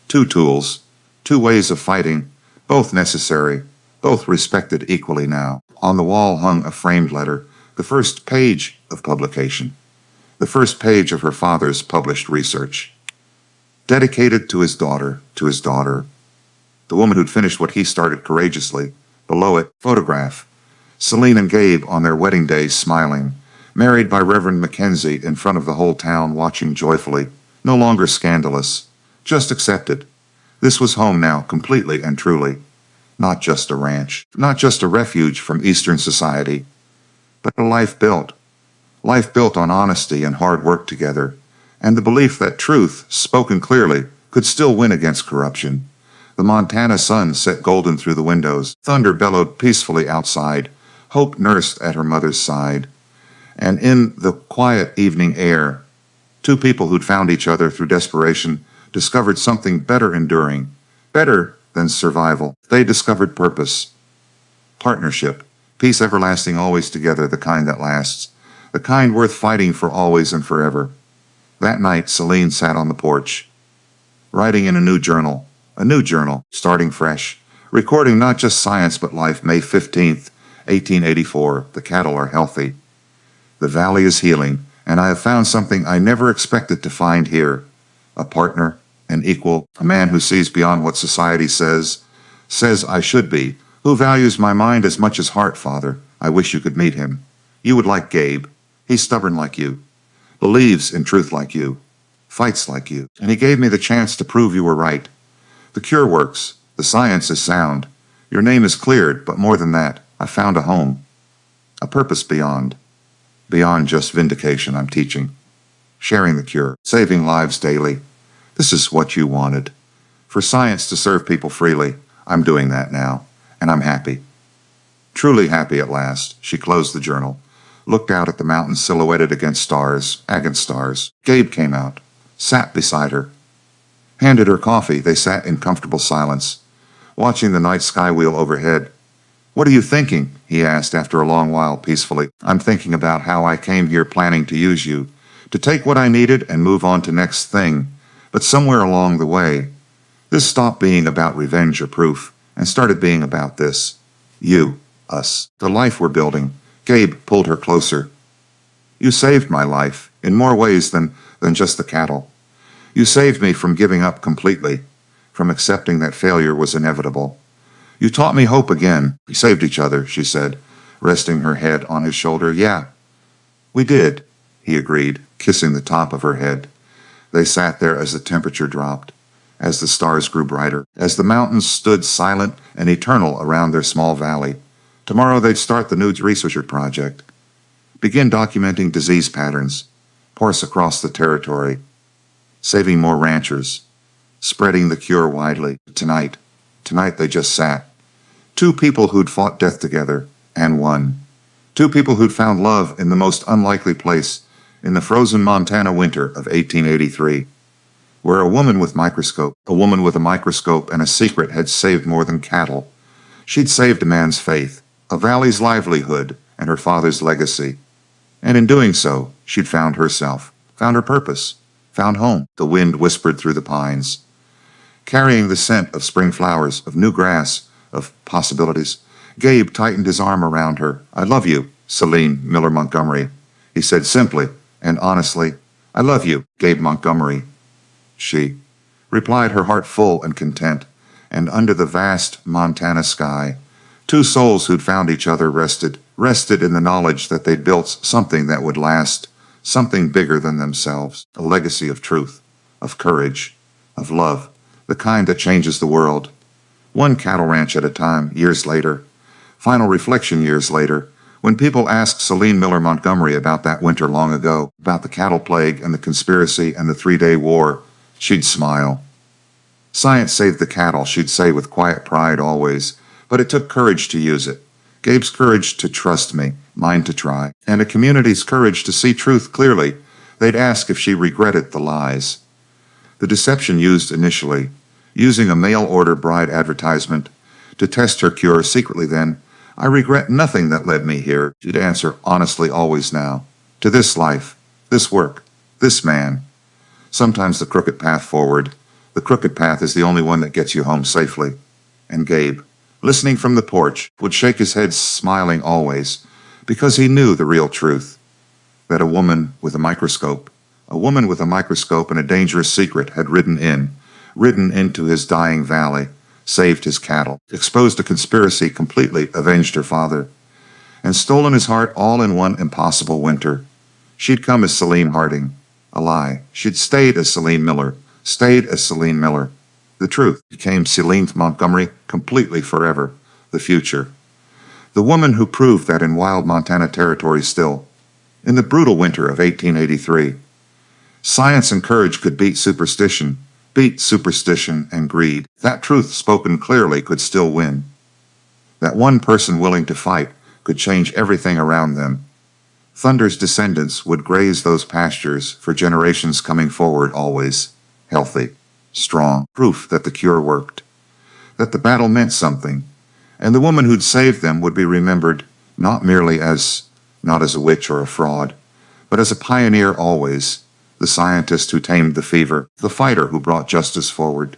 Two tools, two ways of fighting, both necessary, both respected equally now. On the wall hung a framed letter, the first page of publication, the first page of her father's published research. Dedicated to his daughter, the woman who'd finished what he started courageously. Below it, photograph. Celine and Gabe on their wedding day, smiling, married by Reverend Mackenzie in front of the whole town, watching joyfully. No longer scandalous, just accepted. This was home now, completely and truly. Not just a ranch, not just a refuge from Eastern society, but a life built on honesty and hard work together, and the belief that truth, spoken clearly, could still win against corruption. The Montana sun set golden through the windows. Thunder bellowed peacefully outside. Hope nursed at her mother's side. And in the quiet evening air, two people who'd found each other through desperation discovered something better enduring, better than survival. They discovered purpose, partnership, peace everlasting, always together, the kind that lasts, the kind worth fighting for always and forever. That night, Celine sat on the porch, writing in a new journal, starting fresh, recording not just science but life. May 15th, 1884. The cattle are healthy. The valley is healing, and I have found something I never expected to find here. A partner, an equal, a man who sees beyond what society says I should be, who values my mind as much as heart, Father. I wish you could meet him. You would like Gabe. He's stubborn like you, believes in truth like you, fights like you, and he gave me the chance to prove you were right. The cure works. The science is sound. Your name is cleared, but more than that, I found a home, a purpose beyond just vindication I'm teaching. Sharing the cure, saving lives daily. This is what you wanted. For science to serve people freely, I'm doing that now, and I'm happy. Truly happy at last. She closed the journal, looked out at the mountains silhouetted against stars, agate stars. Gabe came out, sat beside her, handed her coffee. They sat in comfortable silence, watching the night sky wheel overhead. What are you thinking? He asked after a long while peacefully. I'm thinking about how I came here planning to use you, to take what I needed and move on to next thing. But somewhere along the way, this stopped being about revenge or proof and started being about this. You, us, the life we're building. Gabe pulled her closer. You saved my life in more ways than just the cattle. You saved me from giving up completely, from accepting that failure was inevitable. You taught me hope again. We saved each other, she said, resting her head on his shoulder. Yeah, we did, he agreed, kissing the top of her head. They sat there as the temperature dropped, as the stars grew brighter, as the mountains stood silent and eternal around their small valley. Tomorrow they'd start the new research project, begin documenting disease patterns, course across the territory, saving more ranchers, spreading the cure widely. Tonight they just sat. Two people who'd fought death together and won. Two people who'd found love in the most unlikely place, in the frozen Montana winter of 1883, where a woman with a microscope and a secret had saved more than cattle. She'd saved a man's faith, a valley's livelihood, and her father's legacy. And in doing so, she'd found herself, found her purpose, found home. The wind whispered through the pines, carrying the scent of spring flowers, of new grass, of possibilities. Gabe tightened his arm around her. I love you, Celine Miller Montgomery, he said simply and honestly. I love you, Gabe Montgomery, she replied, her heart full and content. And under the vast Montana sky, two souls who'd found each other rested in the knowledge that they'd built something that would last, something bigger than themselves, a legacy of truth, of courage, of love, the kind that changes the world. One cattle ranch at a time. Years later, final reflection years later, when people asked Celine Miller Montgomery about that winter long ago, about the cattle plague and the conspiracy and the 3-day war, she'd smile. Science saved the cattle, she'd say with quiet pride always, but it took courage to use it. Gabe's courage to trust me, mine to try, and a community's courage to see truth clearly. They'd ask if she regretted the lies, the deception used initially, using a mail-order bride advertisement to test her cure secretly then. I regret nothing that led me here, she'd answer honestly always now, to this life, this work, this man. Sometimes the crooked path forward, the crooked path is the only one that gets you home safely. And Gabe, listening from the porch, would shake his head smiling always, because he knew the real truth, that a woman with a microscope and a dangerous secret had ridden into his dying valley, saved his cattle, exposed a conspiracy, completely avenged her father, and stolen his heart all in one impossible winter. She'd come as Celine Harding, a lie. She'd stayed as Celine Miller. The truth became Celine Montgomery completely forever, the future. The woman who proved that in wild Montana territory still, in the brutal winter of 1883, science and courage could beat superstition and greed. That truth spoken clearly could still win. That one person willing to fight could change everything around them. Thunder's descendants would graze those pastures for generations coming forward, always healthy, strong, proof that the cure worked, that the battle meant something, and the woman who'd saved them would be remembered not as a witch or a fraud, but as a pioneer always, the scientist who tamed the fever, the fighter who brought justice forward,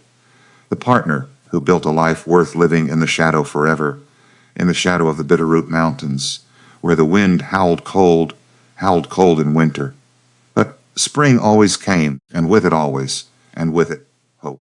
the partner who built a life worth living in the shadow forever, in the shadow of the Bitterroot Mountains, where the wind howled cold in winter. But spring always came, and with it